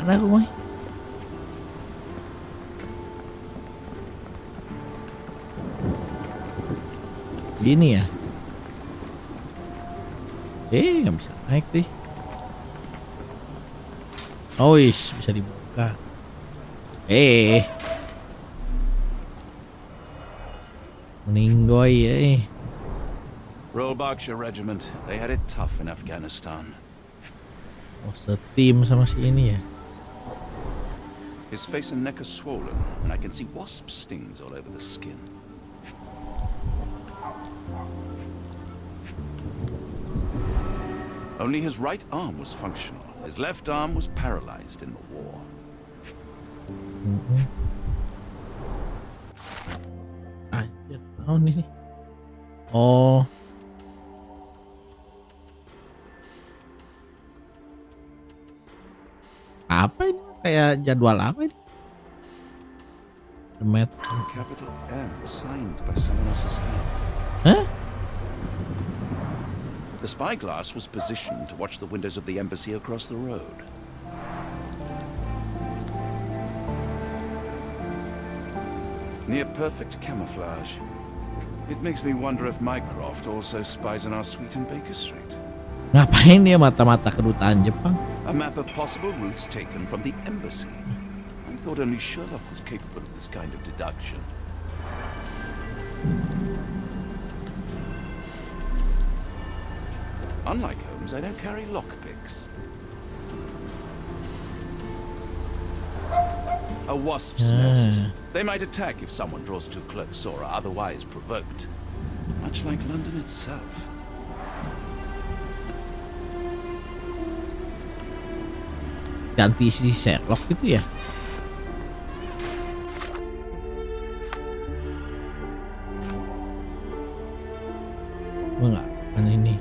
Mana rumah? Gini ya? Nggak bisa naik sih. Oh bisa dibuka. Meninggoy ya. Royal Berkshire Regiment. They had it tough in Afghanistan. Oh, setim sama si ini ya. His face and neck are swollen, and I can see wasp stings all over the skin. Only his right arm was functional. His left arm was paralyzed in the war. Anjir, tahun ini. Oh. Apa ini? Kayak jadwal apa ini? TAMAT. Capital M signed by someone else's hand. Huh? The spyglass was positioned to watch the windows of the embassy across the road. Near perfect camouflage. It makes me wonder if Mycroft also spies on our suite in Baker Street. Ngapain dia mata-mata kedutaan Jepang? A map of possible routes taken from the embassy. I thought only Sherlock was capable of this kind of deduction. Unlike Holmes, I don't carry lockpicks. A wasp's nest. They might attack if someone draws too close or are otherwise provoked. Much like London itself. Ganti si Sherlock gitu ya? Enggak, kan ini.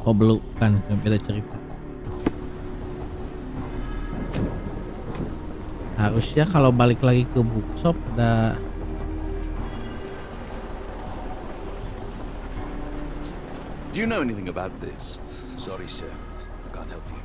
Oh belum kan, beda cerita. Harusnya kalau balik lagi ke bookshop ada. Do you know anything about this? Sorry, sir. I can't help you.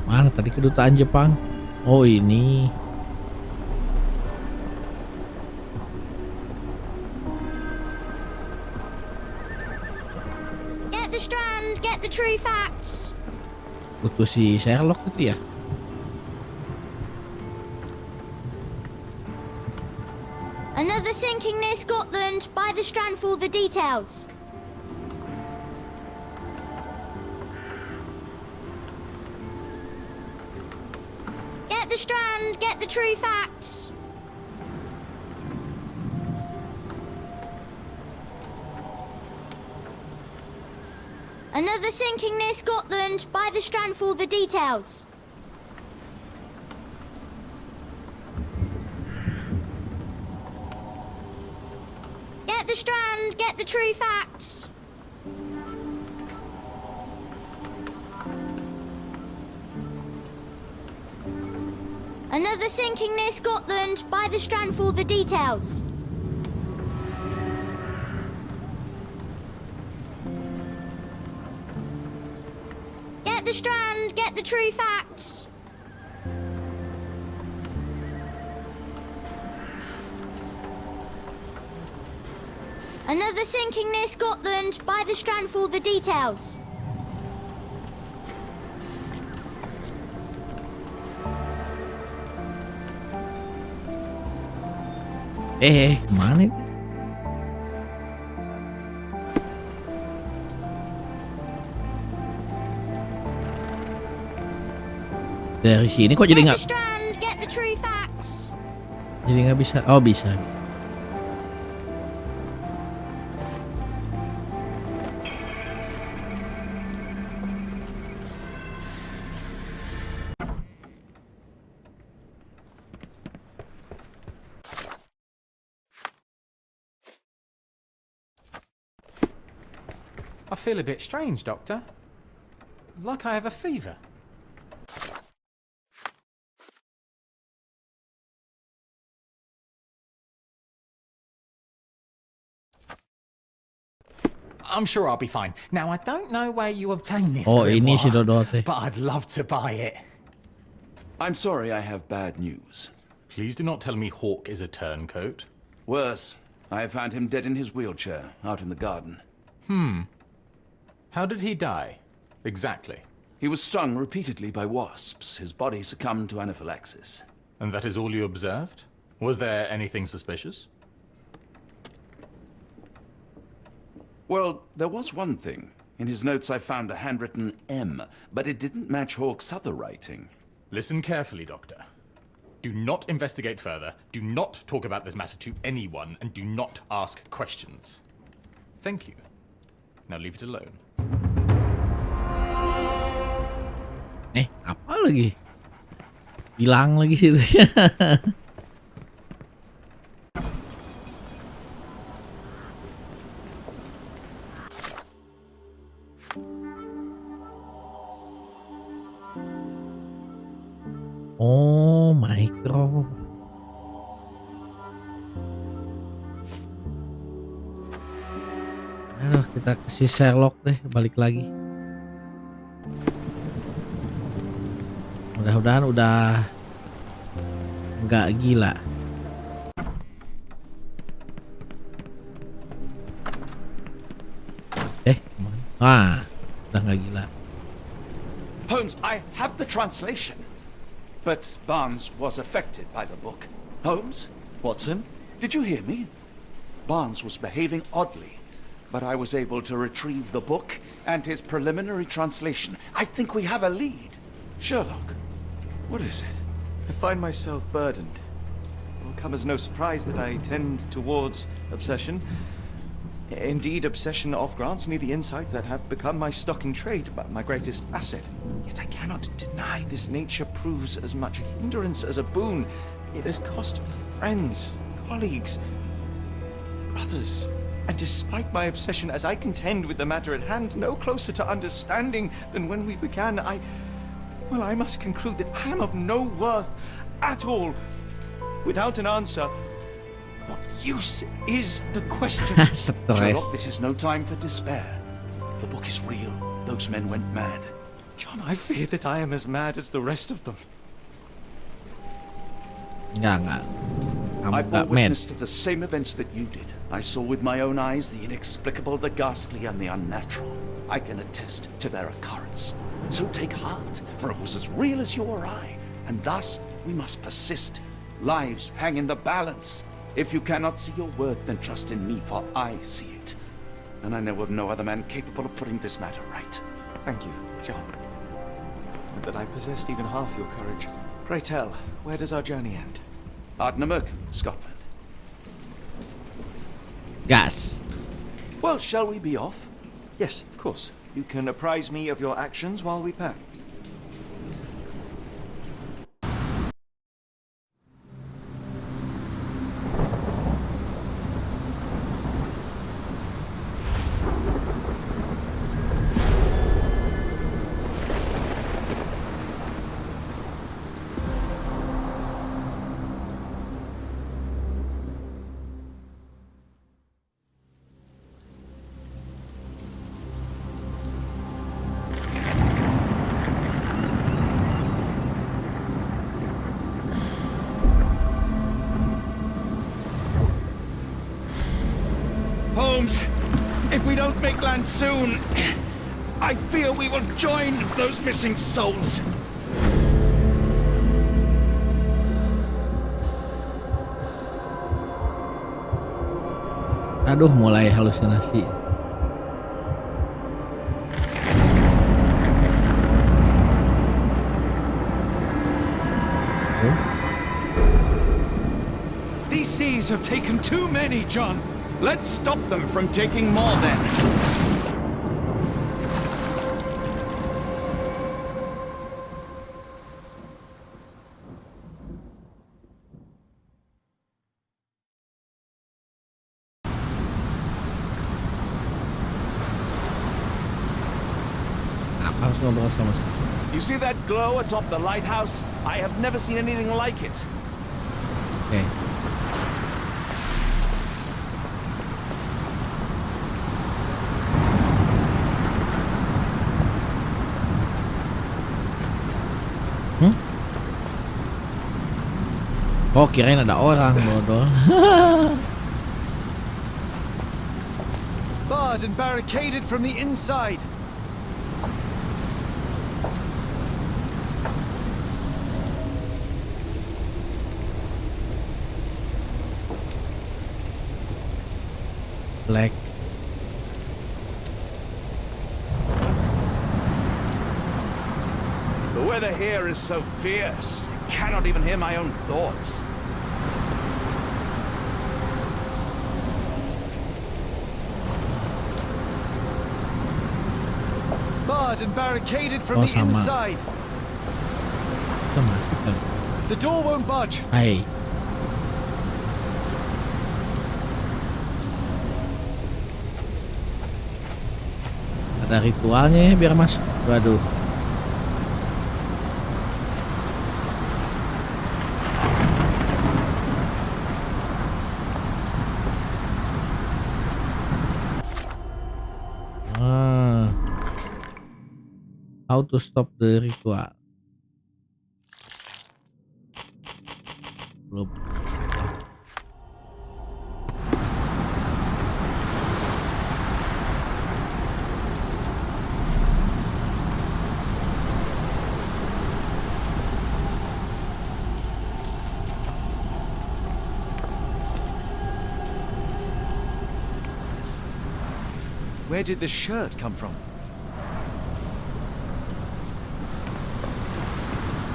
Mana tadi kedutaan Jepang? Oh ini. Get the strand, get the true facts. Butuh si Sherlock itu ya? Another sinking near Scotland. Buy the strand for all the details. Get the strand, get the true facts. Another sinking near Scotland. Buy the strand for all the details. Get the strand, get the true facts. Another sinking near Scotland. Buy the strand for all the details. Get the strand, get the true facts. Another sinking near Scotland. By the strand for all the details. Kemana itu? Dari sini kok jadi Get the nggak strand, get the true facts. bisa? Oh bisa. I feel a bit strange, Doctor. Like I have a fever. I'm sure I'll be fine. Now, I don't know where you obtain this Oh, ini si grimoire, Dodot teh. but I'd love to buy it. I'm sorry I have bad news. Please do not tell me Hawk is a turncoat. Worse, I found him dead in his wheelchair out in the garden. How did he die? Exactly. He was stung repeatedly by wasps. His body succumbed to anaphylaxis. And that is all you observed? Was there anything suspicious? Well, there was one thing. In his notes I found a handwritten M, but it didn't match Hawke's other writing. Listen carefully, Doctor. Do not investigate further, do not talk about this matter to anyone, and do not ask questions. Thank you. Now leave it alone. Apa lagi? Hilang lagi situ. Oh, micro. Aduh, kita ke si Sherlock deh, balik lagi. Mudah-mudahan udah nggak gila. Kemana? Udah nggak gila. Holmes, I have the translation. But Barnes was affected by the book. Holmes? Watson? Did you hear me? Barnes was behaving oddly, but I was able to retrieve the book and his preliminary translation. I think we have a lead. Sherlock, what is it? I find myself burdened. It will come as no surprise that I tend towards obsession. Indeed, obsession oft grants me the insights that have become my stock in trade, my greatest asset. Yet I cannot deny this nature proves as much a hindrance as a boon. It has cost me friends, colleagues, brothers. And despite my obsession as I contend with the matter at hand, no closer to understanding than when we began, I must conclude that I am of no worth at all. Without an answer, what use is the question? Sherlock, this is no time for despair. The book is real. Those men went mad. John, I fear that I am as mad as the rest of them. Enggak. Kamu I bore nggak mad. witness to the same events that you did. I saw with my own eyes the inexplicable, the ghastly, and the unnatural. I can attest to their occurrence. So take heart, for it was as real as you or I, and thus we must persist. Lives hang in the balance. If you cannot see your worth, then trust in me, for I see it. And I know of no other man capable of putting this matter right. Thank you, John. Would that I possessed even half your courage. Pray tell, where does our journey end? Ardnamurchan, Scotland. Gas. Well, shall we be off? Yes, of course. You can apprise me of your actions while we pack. If we don't make land soon, I fear we will join those missing souls. Aduh, mulai halusinasi. These seas have taken too many, John. Let's stop them from taking more then. Harus ngobrol sama You see that glow atop the lighthouse? I have never seen anything like it. Oke. Oh, kirain ada orang, bodoh. Barred and barricaded from the inside. Black. The weather here is so fierce. I cannot even hear my own thoughts. Barred and barricaded from the sama. inside. Kita masuk kan? The door won't budge. Hai. Ada ritualnya ya biar masuk. Waduh. How to stop the ritual. Belum. Where did the shirt come from?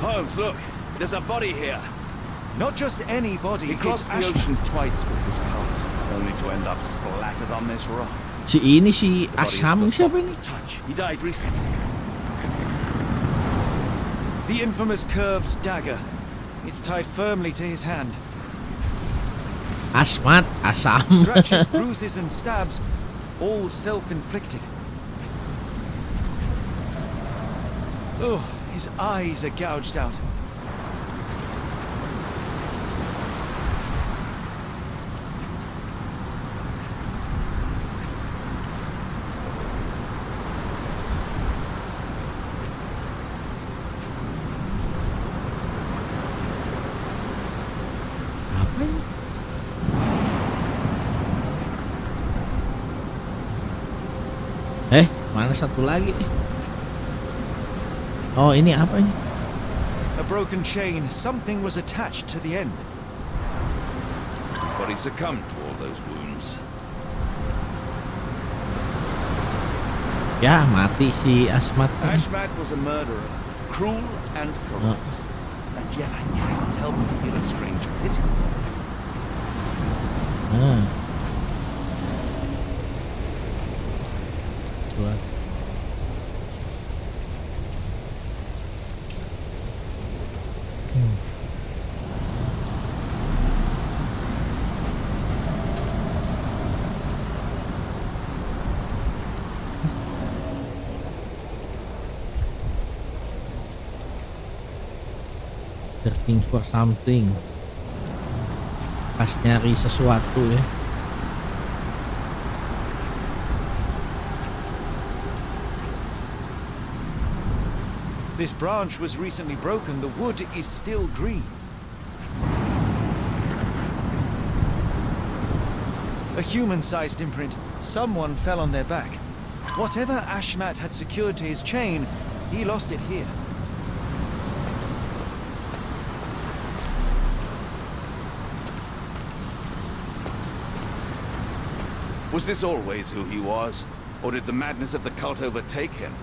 Holmes, look. There's a body here. Not just any body. He crossed the ocean twice with his cult, only to end up splattered on this rock. Si ini si The body is Asam still siapa soft ini? to touch. He died recently. The infamous curved dagger. It's tied firmly to his hand. Asmat, Asam. Scratches, bruises, and stabs, all self-inflicted. Oh, his eyes are gouged out. Apa ini? Mana satu lagi? Oh, ini apa ini? A broken chain. Something was attached to the end. His body succumbed to all those wounds. Ya, mati si Asmat. Ashmat was a murderer, cruel and corrupt. And yet I cannot help but feel a strange pity for him. Keluar. Searching for something. Pas nyari sesuatu ya. This branch was recently broken. The wood is still green. A human-sized imprint. Someone fell on their back. Whatever Ashmat had secured to his chain, he lost it here. Was this always who he was? Or did the madness of the cult overtake him?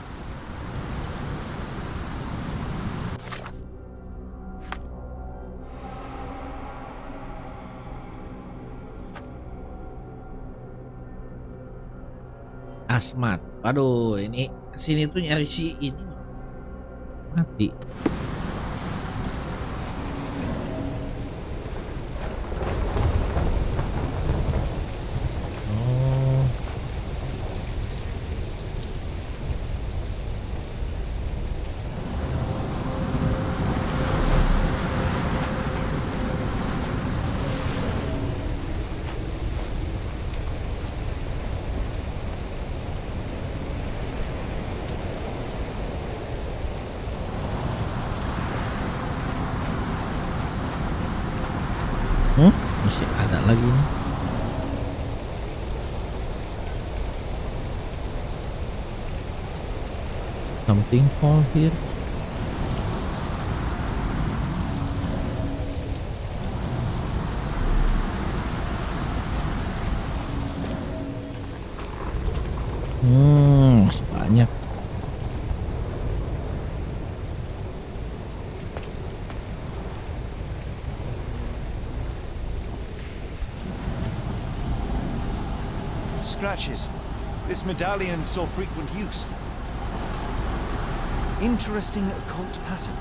Asmat. Aduh, ini kesini tuh nyari si ini mati. Masih ada lagi nih. Something fall here. Masih banyak. Scratches. This medallion saw frequent use. Interesting occult pattern.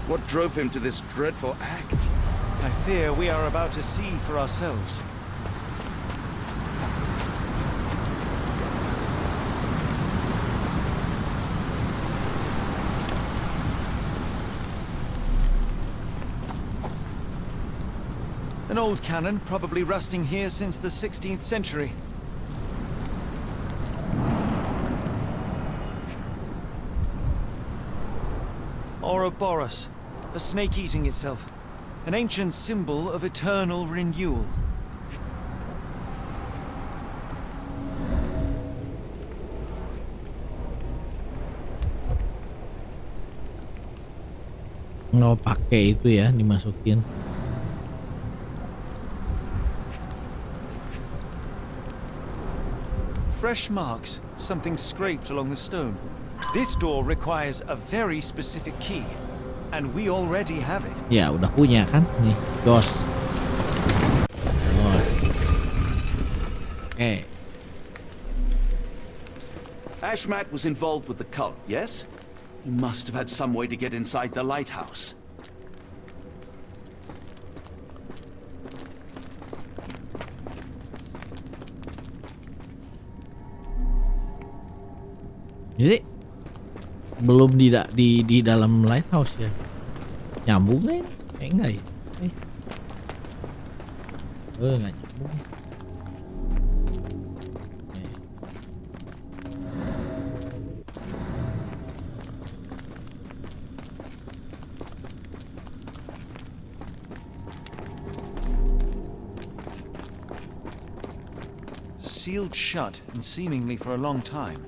What drove him to this dreadful act? I fear we are about to see for ourselves. An old cannon, probably rusting here since the 16th century. Ouroboros, a snake eating itself. An ancient symbol of eternal renewal. Nggak pakai itu ya, dimasukin. Fresh marks, something scraped along the stone. This door requires a very specific key, and we already have it. Ya, udah punya kan? Nih, dos. Oke. Ashmat was involved with the cult, yes? He must have had some way to get inside the lighthouse. Jadi belum di dalam lighthouse ya. Nyambung nggak ini? Enggak ya. Nggak nyambung. Sealed shut and seemingly for a long time.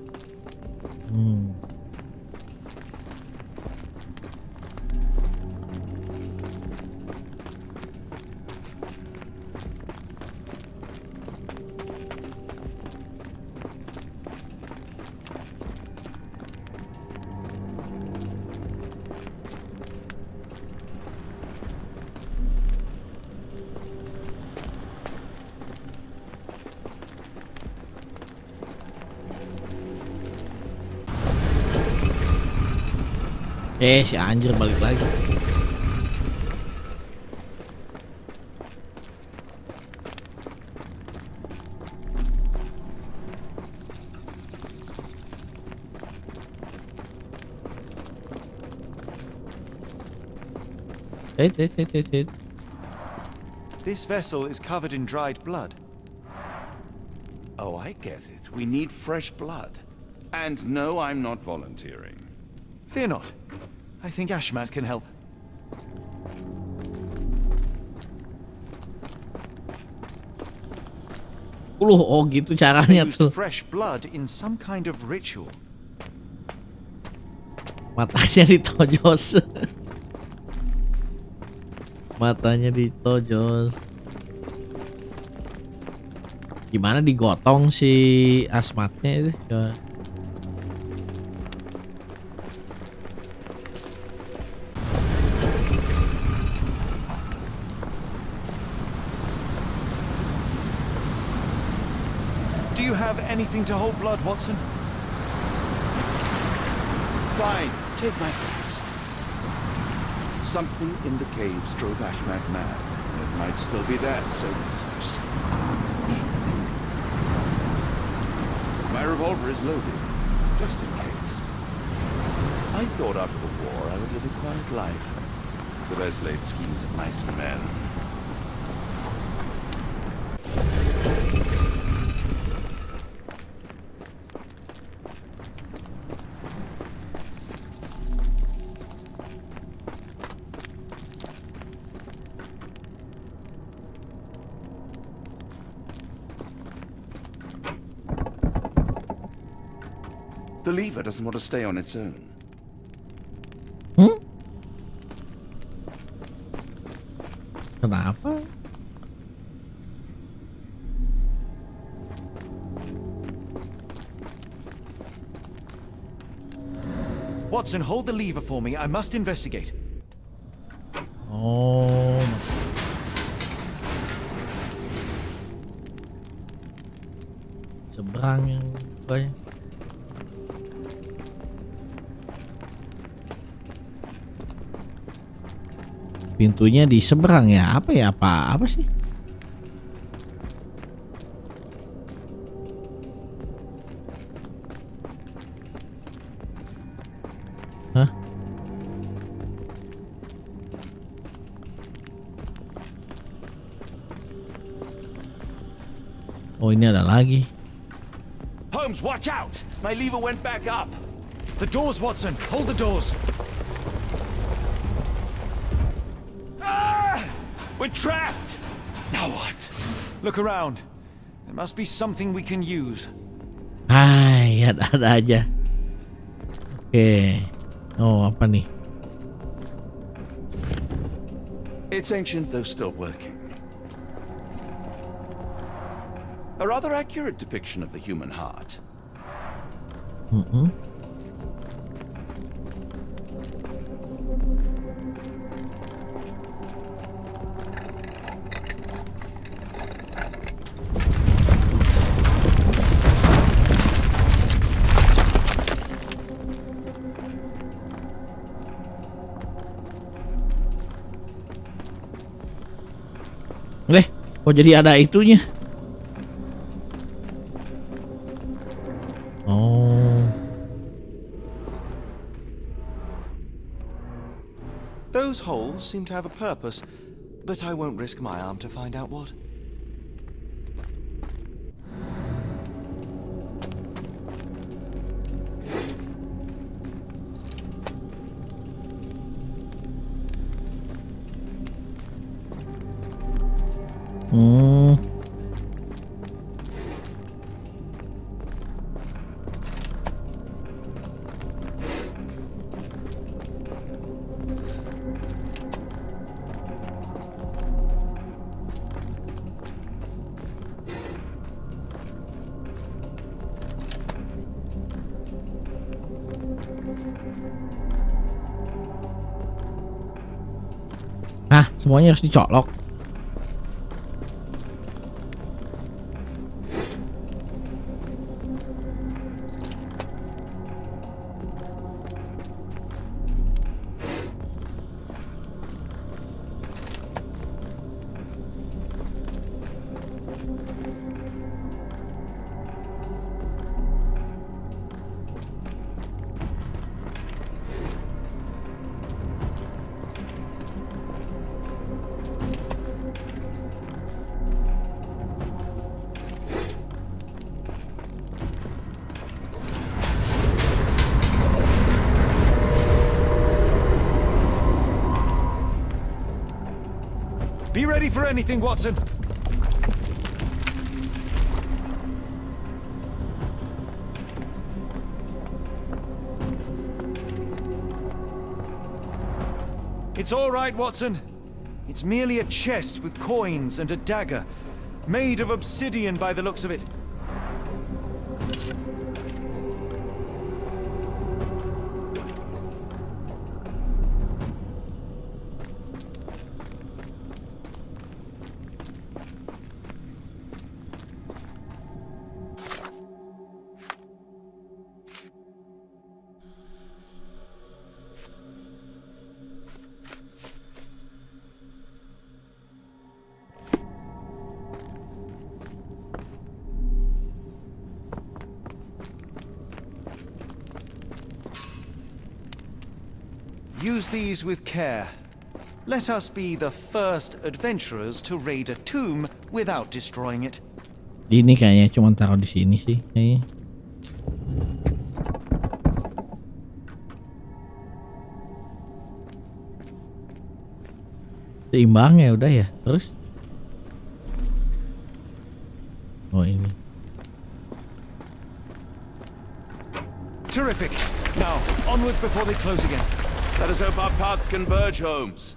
Si anjir balik lagi. This vessel is covered in dried blood. Oh, I get it. We need fresh blood. And no, I'm not volunteering. Fear not. I think Ashmat can help. Oh gitu They caranya used tuh. fresh blood in some kind of ritual. Matanya ditojos. Matanya ditojos. Gimana digotong si asmatnya itu? Coba. Do you have anything to hold blood, Watson? Fine, take my flask. Something in the caves drove Ashmak mad. It might still be there, so let's proceed. My revolver is loaded, just in case. I thought after the war I would live a quiet life. The best laid schemes of mice and men. The lever doesn't want to stay on its own. Kenapa? Watson, hold the lever for me. I must investigate. Oh. Seberang yang banyak. Pintunya di seberang ya? Apa ya? Apa sih? Hah? Oh, ini ada lagi. Holmes, watch out! My lever went back up. The doors, Watson. Hold the doors. We're trapped! Now what? Look around. There must be something we can use. Hai, ada aja. Oke. Oh, apa nih? It's ancient, though still working. A rather accurate depiction of the human heart. Kok jadi ada itunya? Oh. Those holes seem to have a purpose, but I won't risk my arm to find out what. Hah, semuanya harus dicolok. Be ready for anything, Watson. It's all right, Watson. It's merely a chest with coins and a dagger, made of obsidian by the looks of it. Use these with care. Let us be the first adventurers to raid a tomb without destroying it. Ini kayaknya cuma taruh di sini sih kayaknya. Seimbang ya udah ya. Terus? Oh ini. Terrific. Now, onward before they close again. Let us hope our paths converge, Holmes.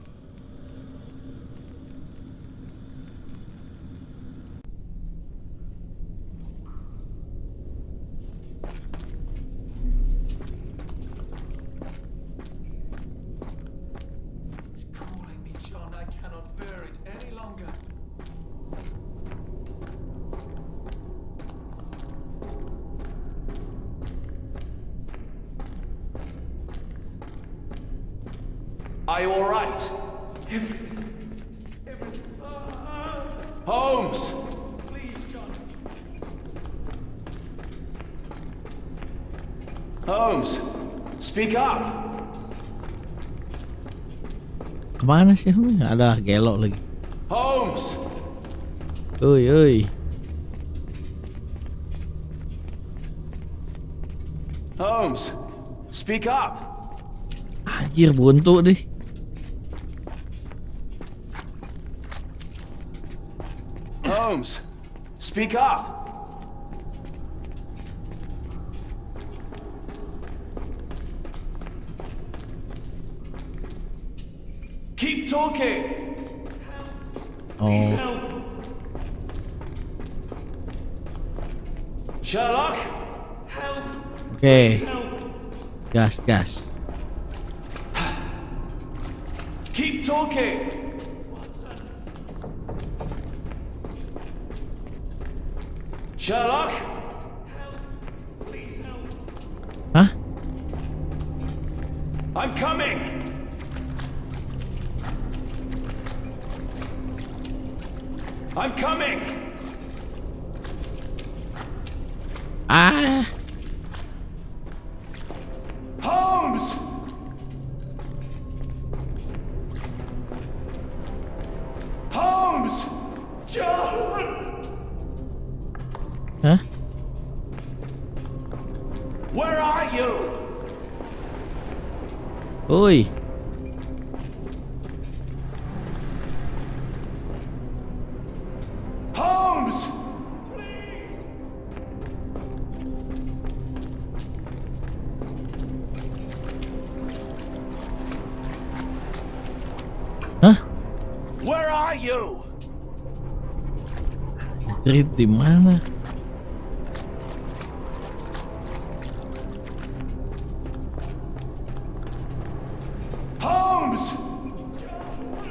It's calling me, John. I cannot bear it any longer. Are you all right? Holmes! Please, John. Holmes! Speak up! Kemana sih? Ada gelok lagi. Holmes! Oi. Holmes! Speak up! Anjir buntu deh. Holmes! Speak up! Keep talking! Oh, Sherlock? oke. Gas. Keep talking! Sherlock? Hah? I'm coming! I'm coming! Ah, Holmes! Holmes! John! hah? Where are you? Oi. Holmes! Hah? Where are you? Grid di mana? Holmes!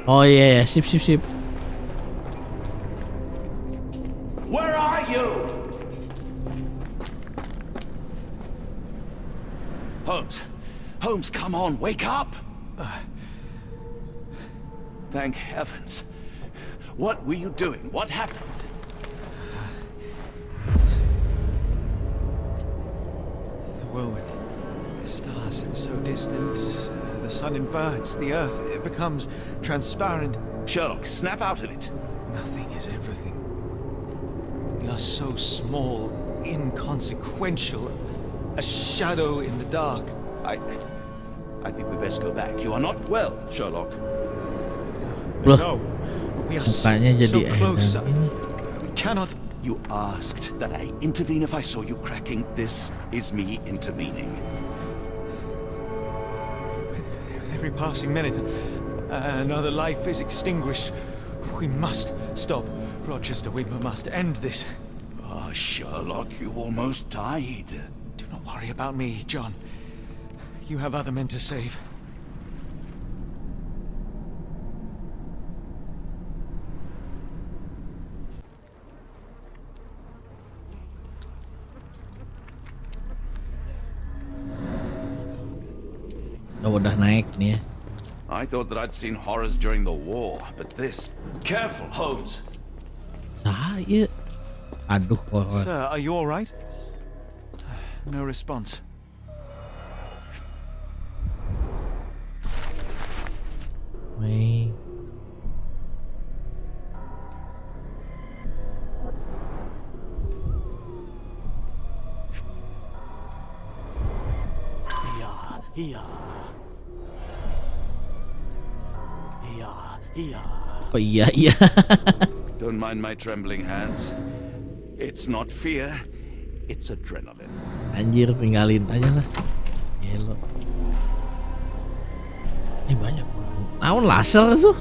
Oh iya, sip. Where are you? Holmes, come on, wake up! Thank heavens. What were you doing? What happened? The whirlwind. The stars are so distant. The sun inverts. The earth, it becomes transparent. Sherlock, snap out of it. Nothing is everything. We are so small, inconsequential. A shadow in the dark. I think we best go back. You are not well, Sherlock. Loh, No, we are so, mukanya so jadi close. enak. We cannot. You asked that I intervene if I saw you cracking. This is me intervening. With every passing minute, Another life is extinguished. We must stop. Rochester, we must end this. Ah, Sherlock, you almost died. Do not worry about me, John. You have other men to save. Oh, udah naik nih ya. I thought that I'd seen horrors during the war, but this... Careful, Holmes! Saya. Aduh, horor. Sir, are you all right? No response. Wait. Oh iya. Don't mind my trembling hands. It's not fear, it's adrenaline. Anjir, tinggalin aja lah. Gelo. Ini banyak. Naon laser tuh?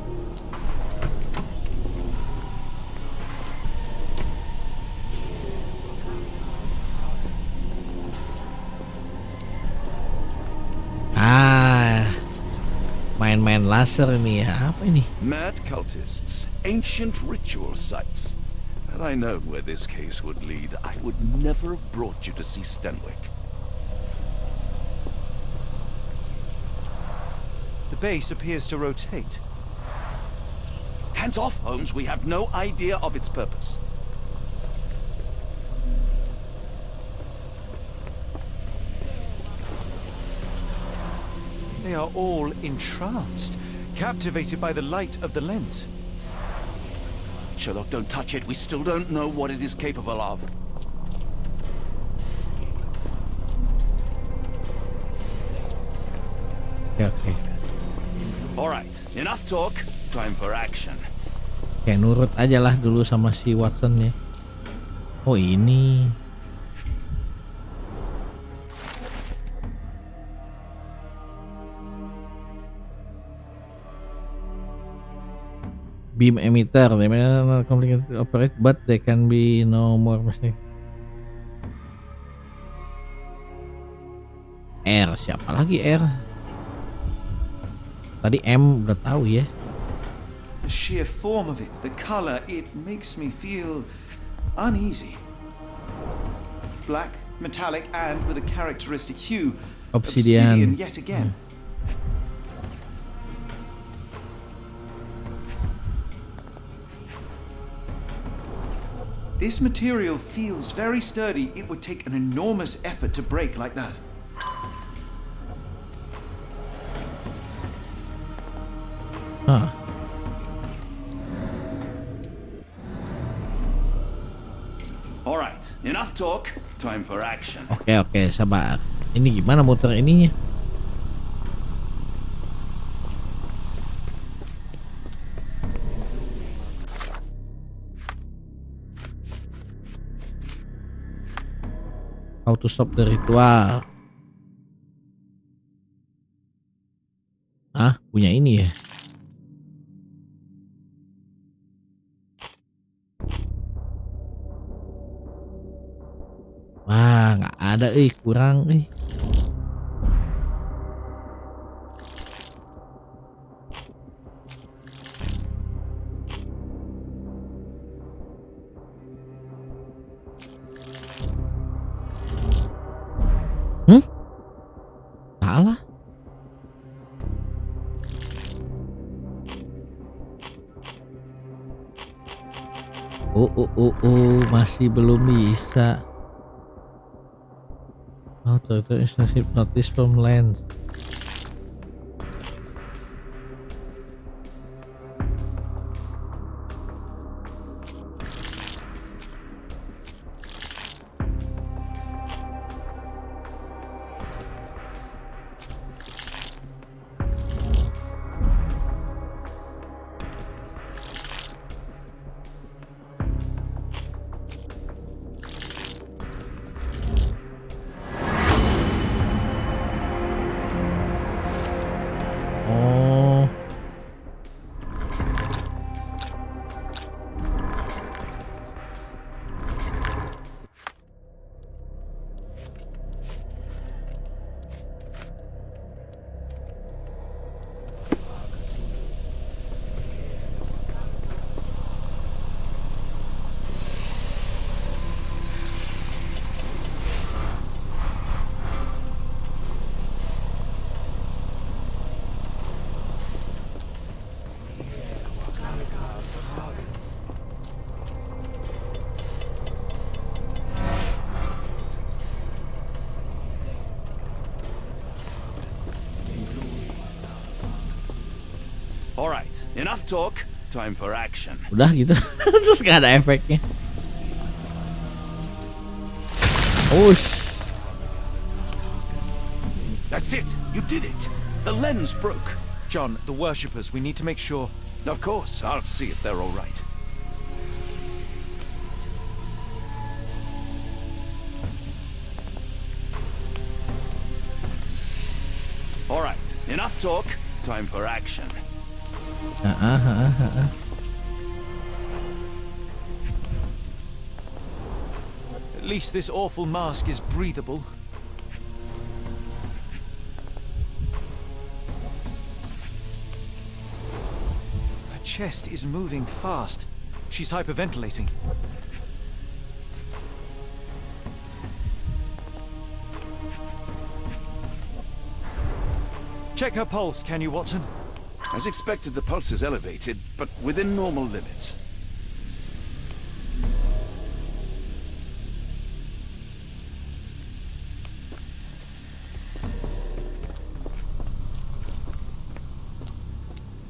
Main-main laser ini ya. Apa ini? Mad cultists, ancient ritual sites. Had I known where this case would lead, I would never have brought you to see Stenwick. The base appears to rotate. Hands off, Holmes. We have no idea of its purpose. They are all entranced, captivated by the light of the lens. Sherlock, don't touch it. We still don't know what it is capable of. Oke. All right, enough talk. Time for action. Kayak nurut aja lah dulu sama si Watson ya. Oh ini. Beam emitter, they may not complicated to operate, but they can be no more mistake. R, siapa lagi R? Tadi M udah tahu ya. The sheer form of it, the color, it makes me feel uneasy. Black, metallic, and with a characteristic hue. Obsidian yet again. This material feels very sturdy. It would take an enormous effort to break like that. Huh. All right, enough talk. Time for action. Oke, sabar. Ini gimana muter ininya? How to stop the ritual. Ah, punya ini ya. Wah, nggak ada kurang Salah. Masih belum bisa. Auto hypnosis from lens. Alright, enough talk. Time for action. Udah gitu. Terus gak ada efeknya. Ush. That's it. You did it. The lens broke. John, the worshippers, we need to make sure. Of course, I'll see if they're all right. All right, enough talk. Time for action. At least this awful mask is breathable. Her chest is moving fast. She's hyperventilating. Check her pulse, can you, Watson? As expected, the pulse is elevated, but within normal limits.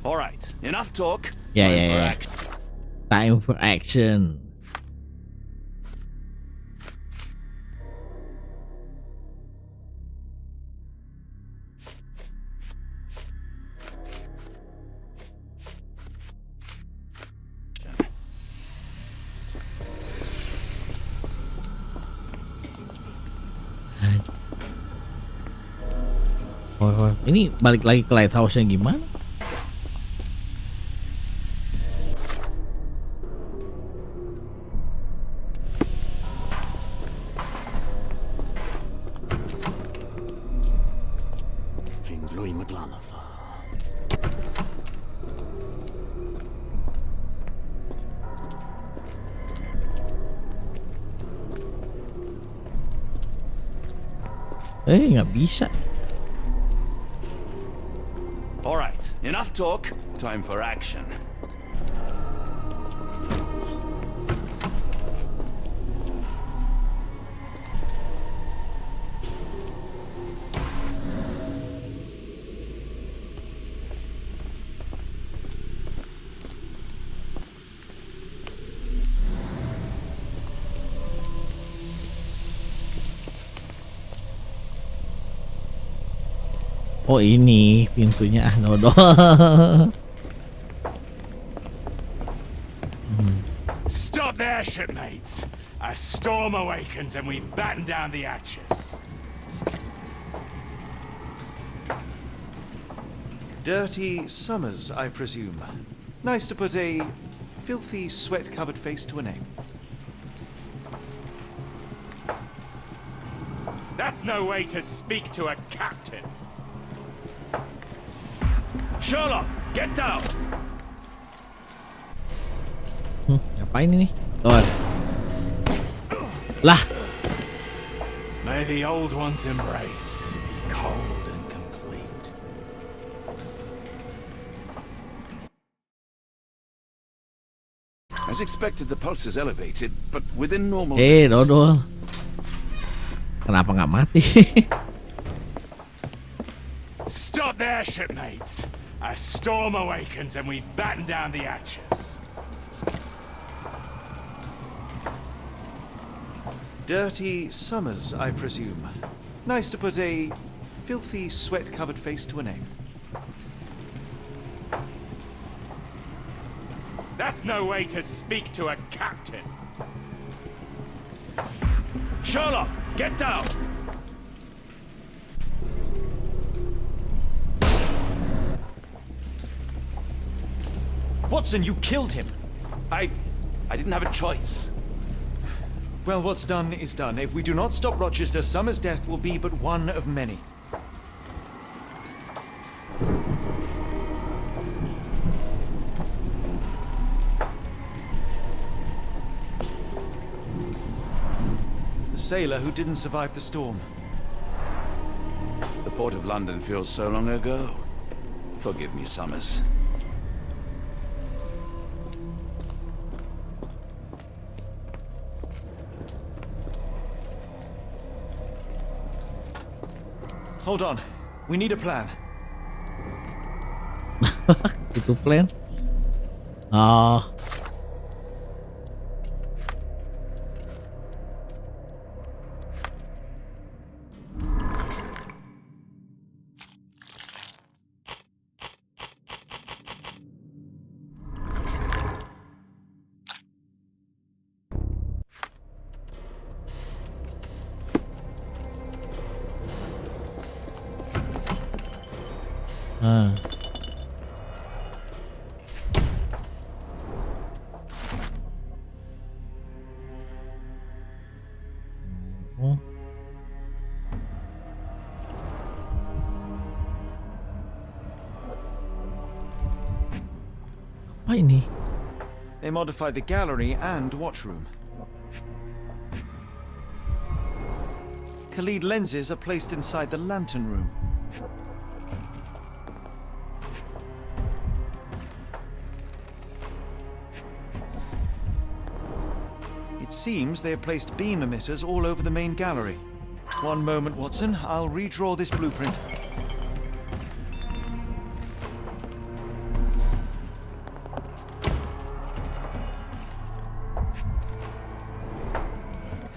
All right, enough talk. Yeah, Time yeah, for yeah. action. Time for action. Ini balik lagi ke lighthouse-nya gimana? Nggak bisa. All right, enough talk. Time for action. Oh ini pintunya dodol. Stop there, shipmates. A storm awakens and we've battened down the hatches. Dirty Summers, I presume. Nice to put a filthy, sweat-covered face to a name. That's no way to speak to a captain. Sherlock, get down. Ngapain ini? Tuh. Lah. May the old one's embrace be cold and complete. As expected, the pulse is elevated, but within normal Dodol. Kenapa nggak mati? Stop there, shipmates. A storm awakens and we've battened down the hatches. Dirty Summers, I presume. Nice to put a filthy, sweat-covered face to a name. That's no way to speak to a captain. Sherlock, get down. Watson, you killed him! I didn't have a choice. Well, what's done is done. If we do not stop Rochester, Summers' death will be but one of many. The sailor who didn't survive the storm. The port of London feels so long ago. Forgive me, Summers. Hold on. We need a plan. Itu plan. Oh. Ah. Oh. Apa ini? They modified the gallery and watchroom. Khalid lenses are placed inside the lantern room. It seems they have placed beam emitters all over the main gallery. One moment, Watson. I'll redraw this blueprint.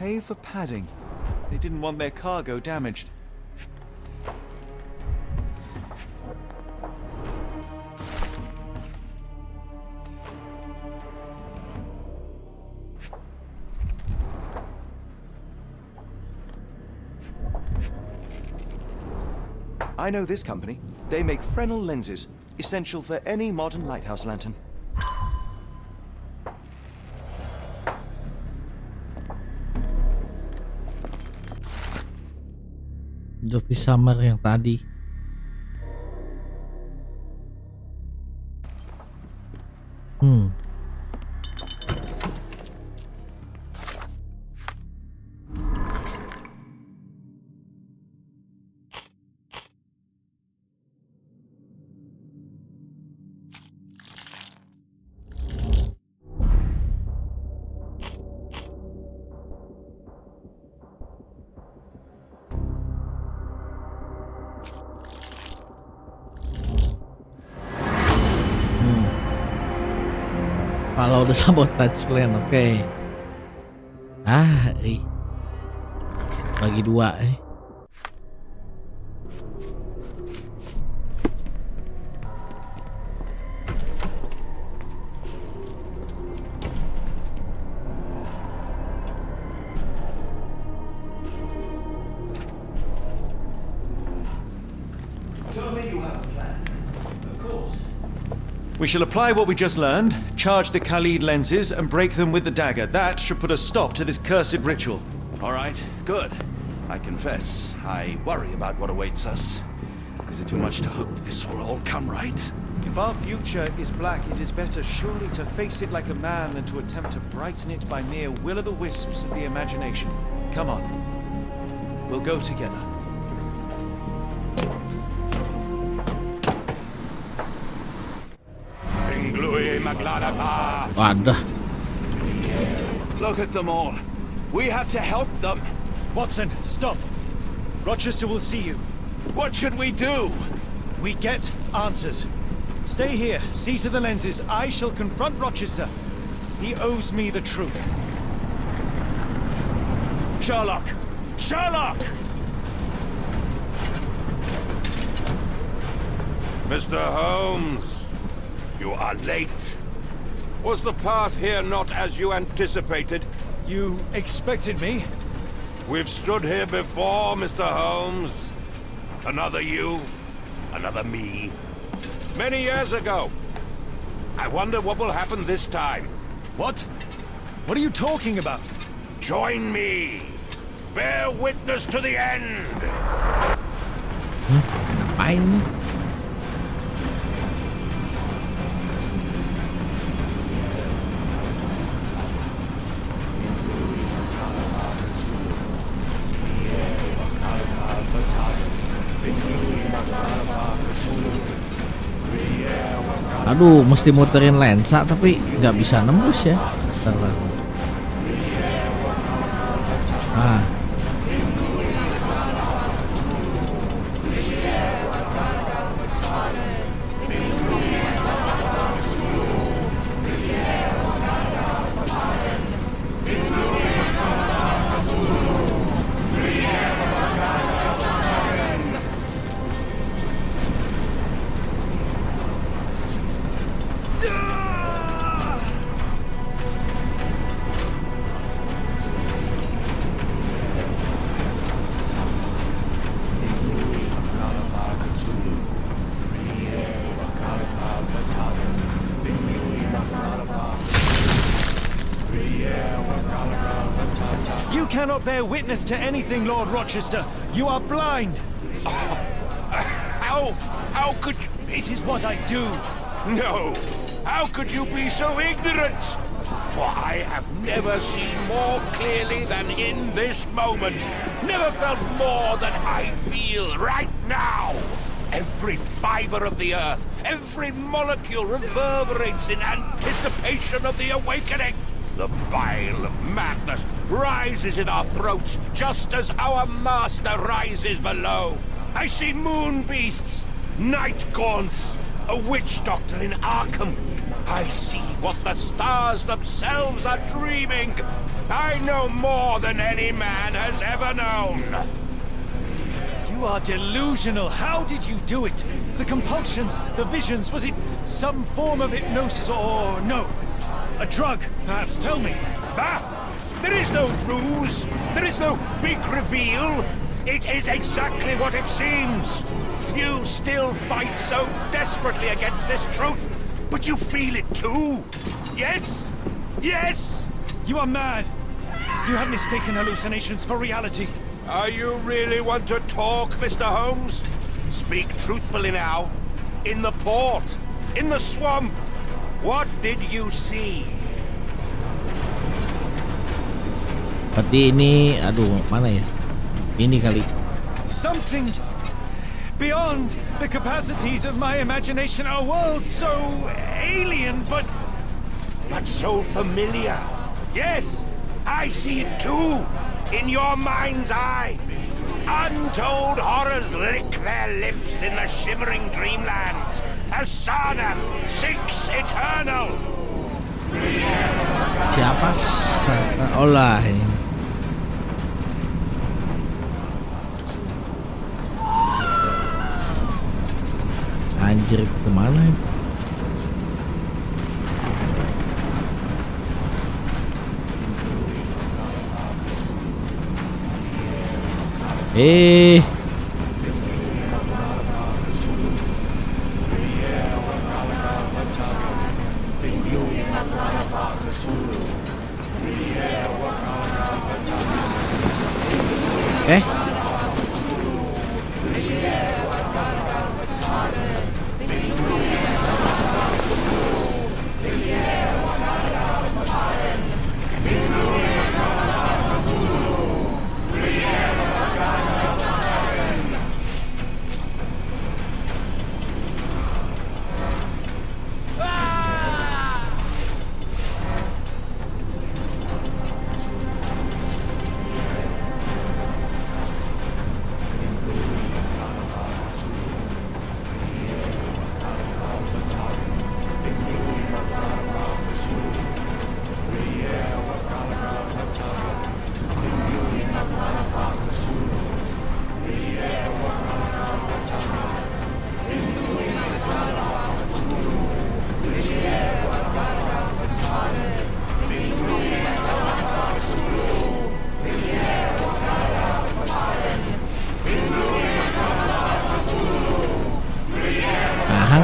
Hay for padding. They didn't want their cargo damaged. I know this company. They make Fresnel lenses, essential for any modern lighthouse lantern. Dirty Summer yang tadi. Kalau udah sabotage plan, oke. Bagi dua. Tell me you have a plan. Of course. We shall apply what we just learned, charge the Khalid lenses, and break them with the dagger. That should put a stop to this cursed ritual. All right, good. I confess, I worry about what awaits us. Is it too much to hope this will all come right? If our future is black, it is better surely to face it like a man than to attempt to brighten it by mere will-o'-the-wisps of the imagination. Come on. We'll go together. Wadah. Look at them all. We have to help them. Watson, stop. Rochester will see you. What should we do? We get answers. Stay here, see to the lenses. I shall confront Rochester. He owes me the truth. Sherlock! Sherlock! Mr. Holmes, you are late. Was the path here not as you anticipated? You expected me? We've stood here before, Mr. Holmes. Another you, another me. Many years ago. I wonder what will happen this time. What? What are you talking about? Join me. Bear witness to the end. Fine. Aduh, mesti muterin lensa tapi nggak bisa nembus ya. Bentar. cannot bear witness to anything, Lord Rochester. You are blind. How could you... It is what I do. No! How could you be so ignorant? For I have never seen more clearly than in this moment. Never felt more than I feel right now. Every fiber of the earth, every molecule reverberates in anticipation of the awakening. The bile of madness rises in our throats just as our master rises below. I see moon beasts, night gaunts, a witch doctor in Arkham. I see what the stars themselves are dreaming. I know more than any man has ever known. You are delusional. How did you do it? The compulsions, the visions, was it some form of hypnosis or no? A drug, perhaps, tell me. Ah! There is no ruse. There is no big reveal. It is exactly what it seems. You still fight so desperately against this truth, but you feel it too. Yes? Yes? You are mad. You have mistaken hallucinations for reality. Are you really want to talk, Mr. Holmes? Speak truthfully now. In the port, in the swamp, what did you see? Berarti ini, aduh, mana ya? Ini kali. Something beyond the capacities of my imagination. A world so alien, but so familiar. Yes, I see it too. In your mind's eye. Untold horrors lick their lips in the shimmering dreamlands as Sarnath sinks eternal. Siapa? Olah ini. Anjir, kemana ini?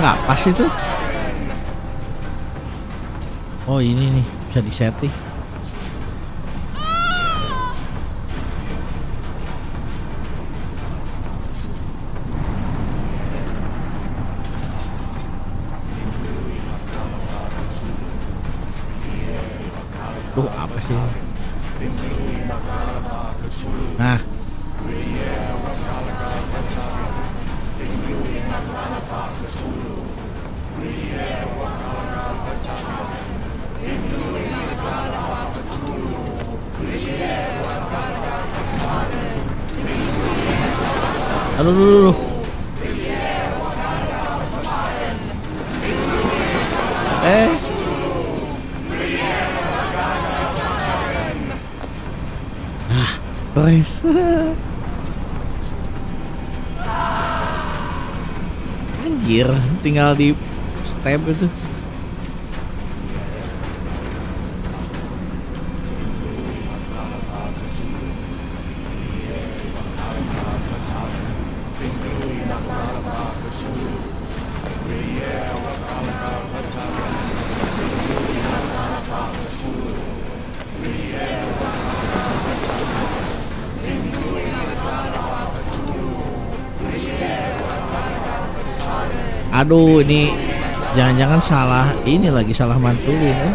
Nggak pas itu. Oh ini nih bisa disetting. Tuh apa sih? Nah. Aduh. Boys. Anjir, tinggal di step itu. Aduh, ini jangan-jangan salah ini lagi, salah mantulin ya.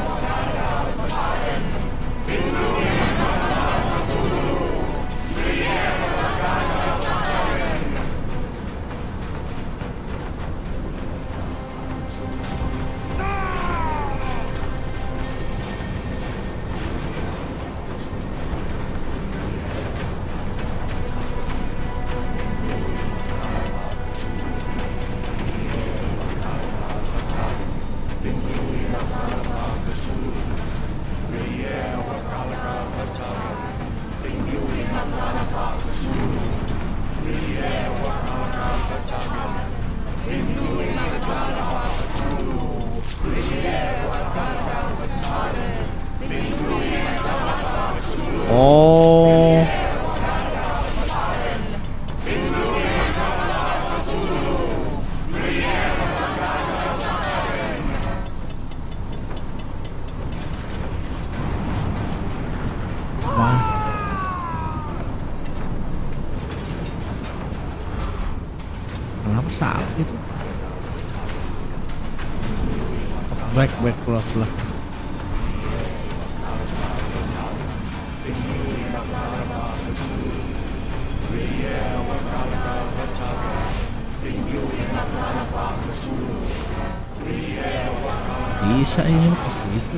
Oh. Wah. Kenapa salah gitu? Back pulang. Bisa ini pas gitu.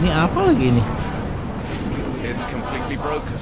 Ini apa lagi nih? It's completely broken.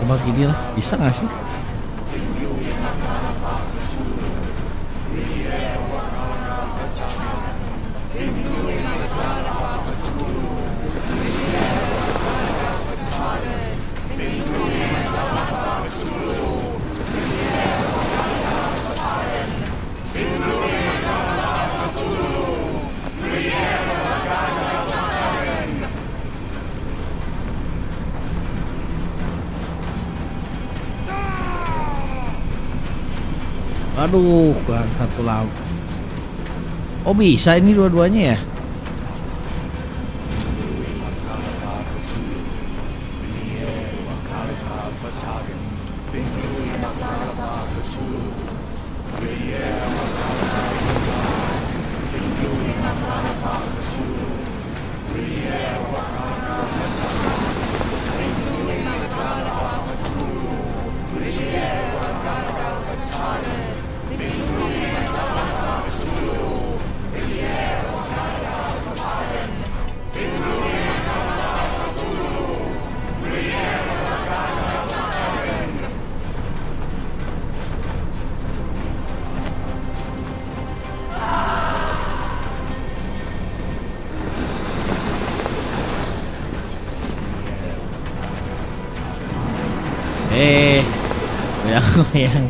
Coba gini lah, bisa nggak sih? Aduh, kurang satu laut. Oh bisa ini dua-duanya ya? Goyang.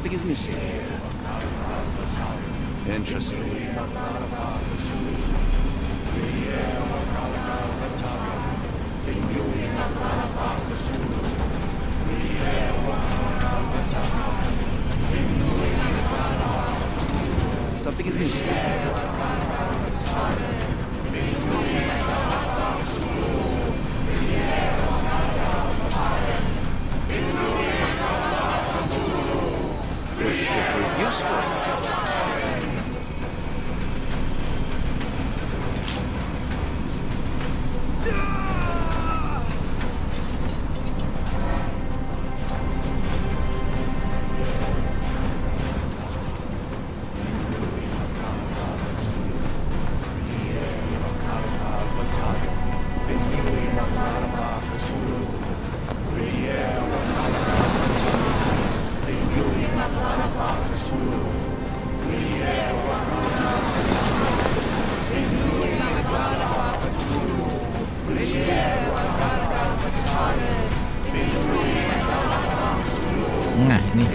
Something is missing. Interesting. Something is missing. This could prove useful. Nah, ini.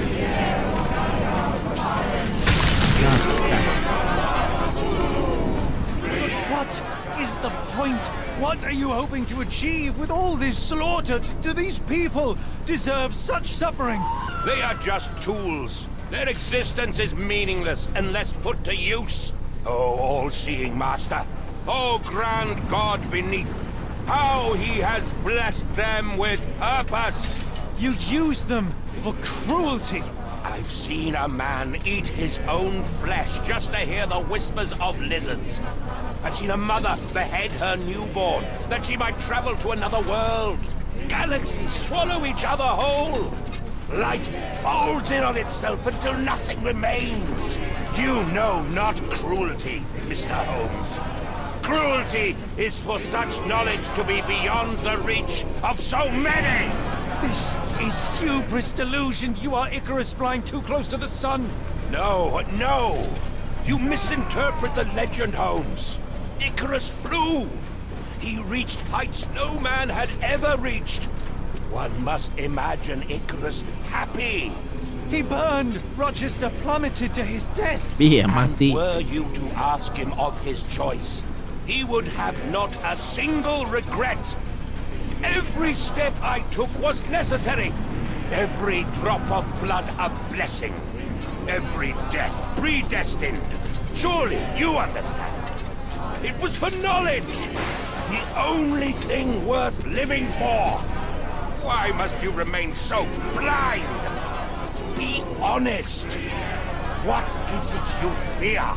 What is the point? What are you hoping to achieve with all this slaughter? Do these people deserve such suffering? They are just tools. Their existence is meaningless unless put to use. Oh, all-seeing master. Oh, grand God beneath. How he has blessed them with purpose. You use them for cruelty. I've seen a man eat his own flesh just to hear the whispers of lizards. I've seen a mother behead her newborn that she might travel to another world. Galaxies swallow each other whole. Light folds in on itself until nothing remains. You know not cruelty, Mr. Holmes. Cruelty is for such knowledge to be beyond the reach of so many. This is hubris delusion. You are Icarus flying too close to the sun. No, no. You misinterpret the legend, Holmes. Icarus flew. He reached heights no man had ever reached. One must imagine Icarus happy. He burned. Rochester plummeted to his death. Iya, mati. Were you to ask him of his choice, he would have not a single regret. Every step I took was necessary. Every drop of blood a blessing. Every death predestined. Surely you understand. It was for knowledge. The only thing worth living for. Why must you remain so blind? Be honest. What is it you fear?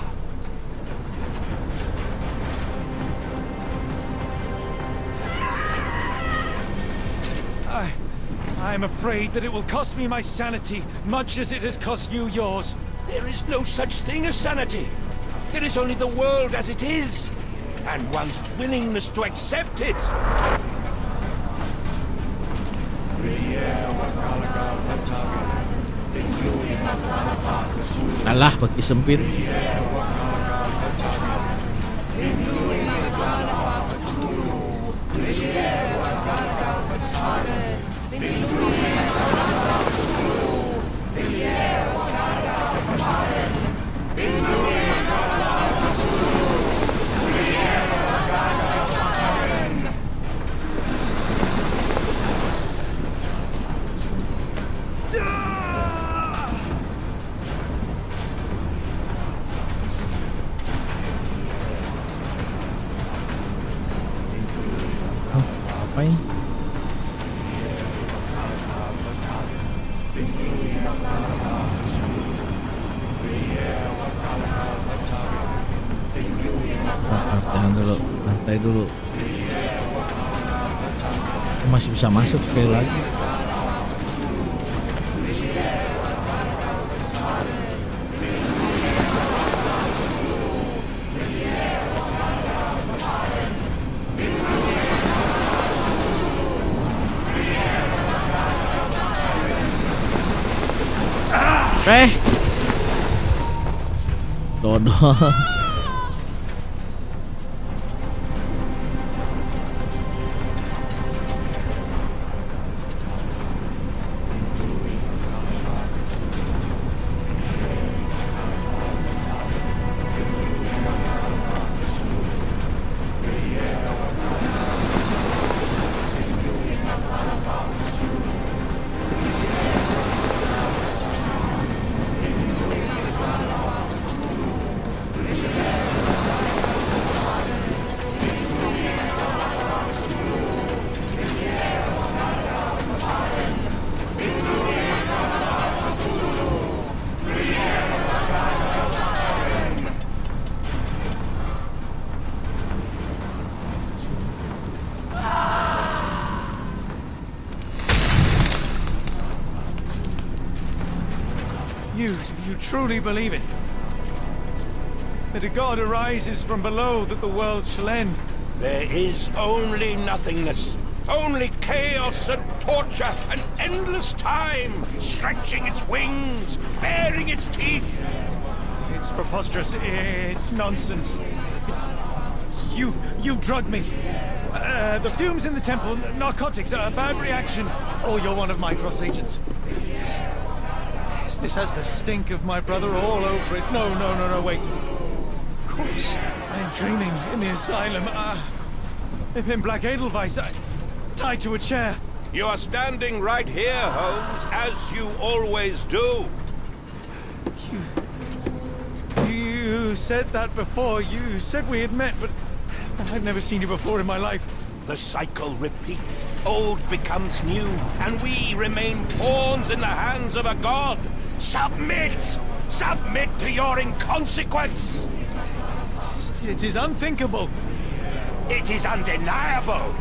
I'm afraid that it will cost me my sanity, much as it has cost you yours. There is no such thing as sanity. There is only the world as it is, and one's willingness to accept it. Alah, bagi sempit. Ngapain? Tahan dulu, santai dulu. Masih bisa masuk sekali lagi. Dodol. truly believe it? That a god arises from below, that the world shall end? There is only nothingness. Only chaos and torture and endless time, stretching its wings, baring its teeth. It's preposterous. It's nonsense. It's... You've drugged me. The fumes in the temple, narcotics, a bad reaction. Oh, you're one of my cross agents. Yes. Yes, this has the stink of my brother all over it. No, wait. Of course, I am dreaming in the asylum. In Black Edelweiss, tied to a chair. You are standing right here, Holmes, as you always do. You said that before. You said we had met, but I've never seen you before in my life. The cycle repeats. Old becomes new, and we remain pawns in the hands of a god. Submit! Submit to your inconsequence! It is unthinkable. It is undeniable.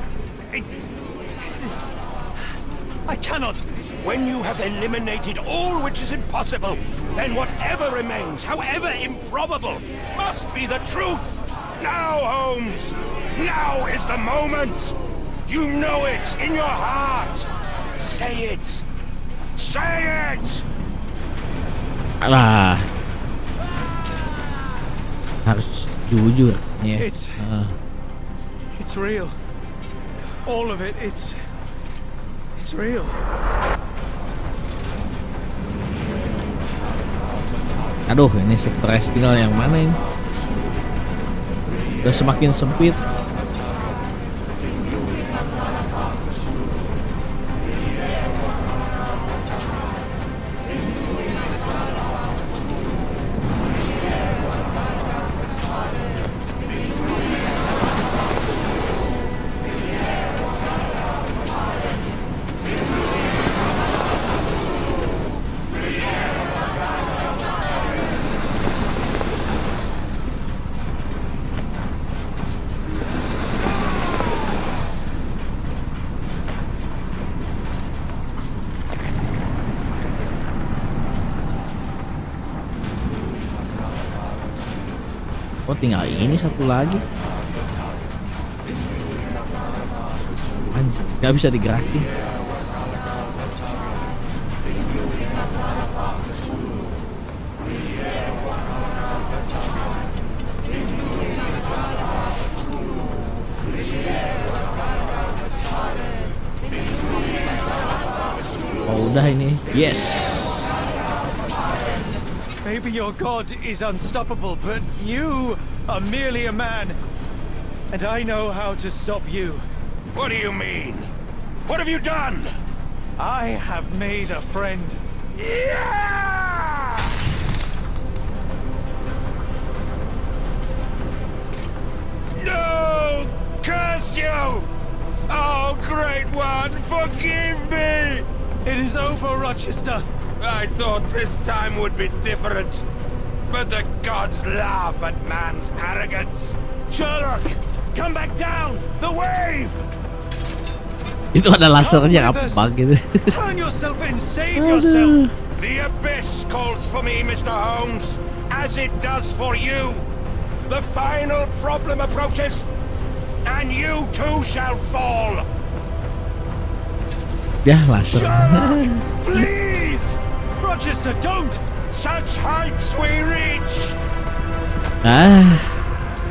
I cannot. When you have eliminated all which is impossible, then whatever remains, however improbable, must be the truth. Now, Holmes! Now is the moment! You know it in your heart! Say it! Say it! Alah. Harus jujur ya. It's real. All of it. It's real. Aduh, ini stres tinggal yang mana ini? Udah semakin sempit. Oh, tinggal ini satu lagi. Anjir, gak bisa digerakin. Oh, udah ini. Yes. Maybe your god is unstoppable, but you are merely a man. And I know how to stop you. What do you mean? What have you done? I have made a friend. Yeah! No! Curse you! Oh, great one, forgive me! It is over, Rochester. I thought this time would be different. But the gods laugh at man's arrogance. Sherlock, come back down! The wave! Itu ada lasernya apa gitu. Turn yourself in, save yourself! The abyss calls for me, Mr. Holmes, as it does for you. The final problem approaches, and you too shall fall. Ya, laser. Sherlock, please! Rochester, don't! Such heights we reach!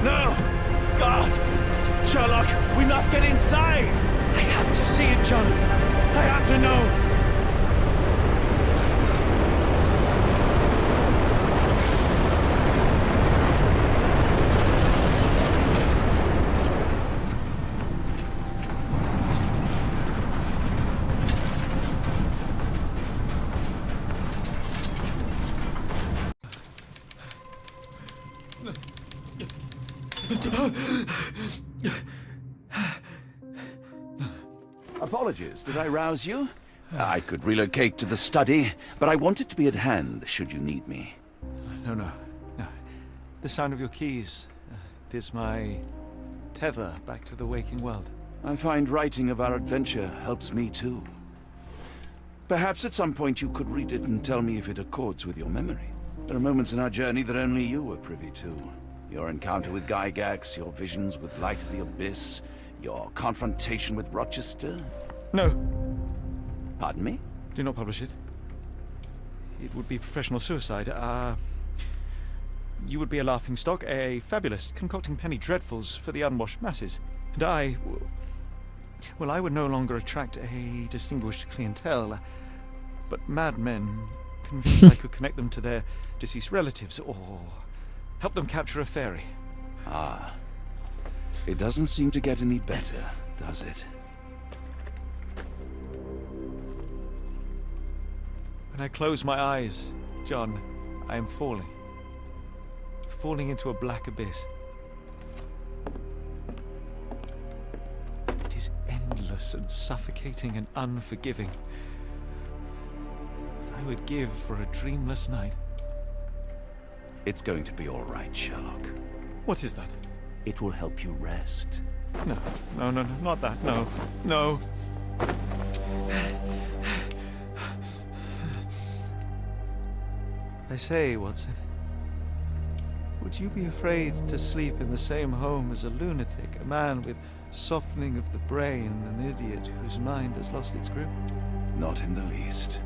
No! God! Sherlock, we must get inside! I have to see it, John. I have to know. Apologies, did I rouse you? I could relocate to the study, but I wanted to be at hand should you need me. No. The sound of your keys. It is my tether back to the waking world. I find writing of our adventure helps me too. Perhaps at some point you could read it and tell me if it accords with your memory. There are moments in our journey that only you were privy to. Your encounter with Gygax, your visions with Light of the Abyss, your confrontation with Rochester. No, Pardon me? do not publish it. It would be professional suicide. You would be a laughingstock, a fabulist, concocting penny dreadfuls for the unwashed masses. And I would no longer attract a distinguished clientele, but madmen convinced I could connect them to their deceased relatives or help them capture a fairy. Ah. It doesn't seem to get any better, does it? When I close my eyes, John, I am falling. Falling into a black abyss. It is endless and suffocating and unforgiving. I would give for a dreamless night. It's going to be all right, Sherlock. What is that? It will help you rest. No, not that. No. I say, Watson, would you be afraid to sleep in the same home as a lunatic, a man with softening of the brain, an idiot whose mind has lost its grip? Not in the least.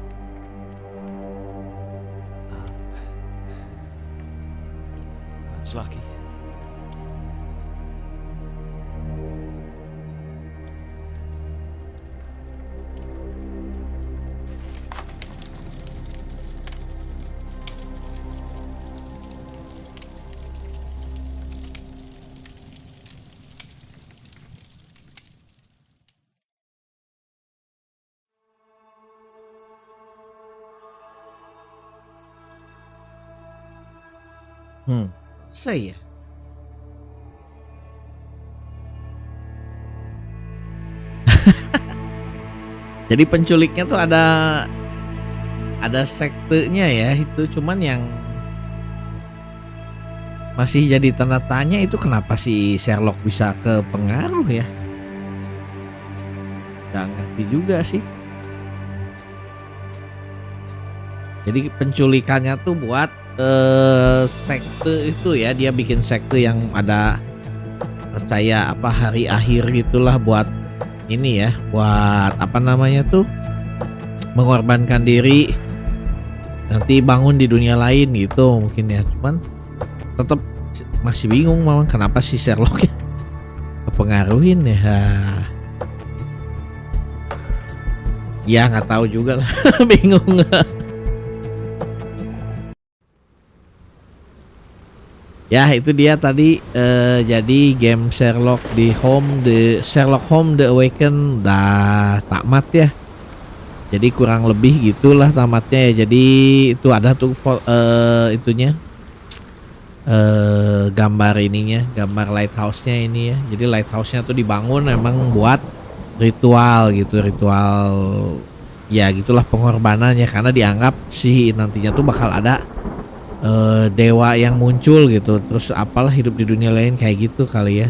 That's lucky. Saya. Jadi penculiknya tuh ada sektenya ya, itu cuman yang masih jadi tanda tanya itu kenapa si Sherlock bisa kepengaruh ya. Gak ngerti juga sih. Jadi penculikannya tuh buat sekte itu ya, dia bikin sekte yang ada percaya apa hari akhir gitulah, buat ini ya, buat apa namanya tuh, mengorbankan diri nanti bangun di dunia lain gitu mungkin ya. Cuman tetap masih bingung Mamang kenapa si Sherlock ya kepengaruhin ya. Ya nggak tahu juga lah. Bingung. Ya itu dia tadi, jadi game Sherlock di Sherlock Holmes The Awaken udah tamat ya. Jadi kurang lebih gitulah tamatnya ya. Jadi itu ada tuh itunya, gambar ininya, gambar lighthouse-nya ini ya. Jadi lighthouse-nya tuh dibangun memang buat ritual gitu, ritual ya gitulah pengorbanannya, karena dianggap sih nantinya tuh bakal ada dewa yang muncul gitu, terus apalah hidup di dunia lain kayak gitu kali ya.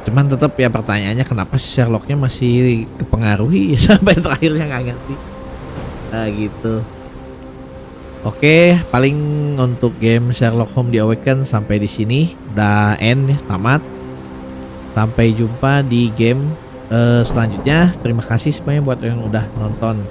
Cuman tetap ya pertanyaannya kenapa si Sherlocknya masih kepengaruhi sampai terakhirnya nggak ngerti. Nah gitu. Oke, paling untuk game Sherlock Holmes The Awaken sampai di sini udah end ya, tamat. Sampai jumpa di game selanjutnya. Terima kasih semuanya buat yang udah nonton.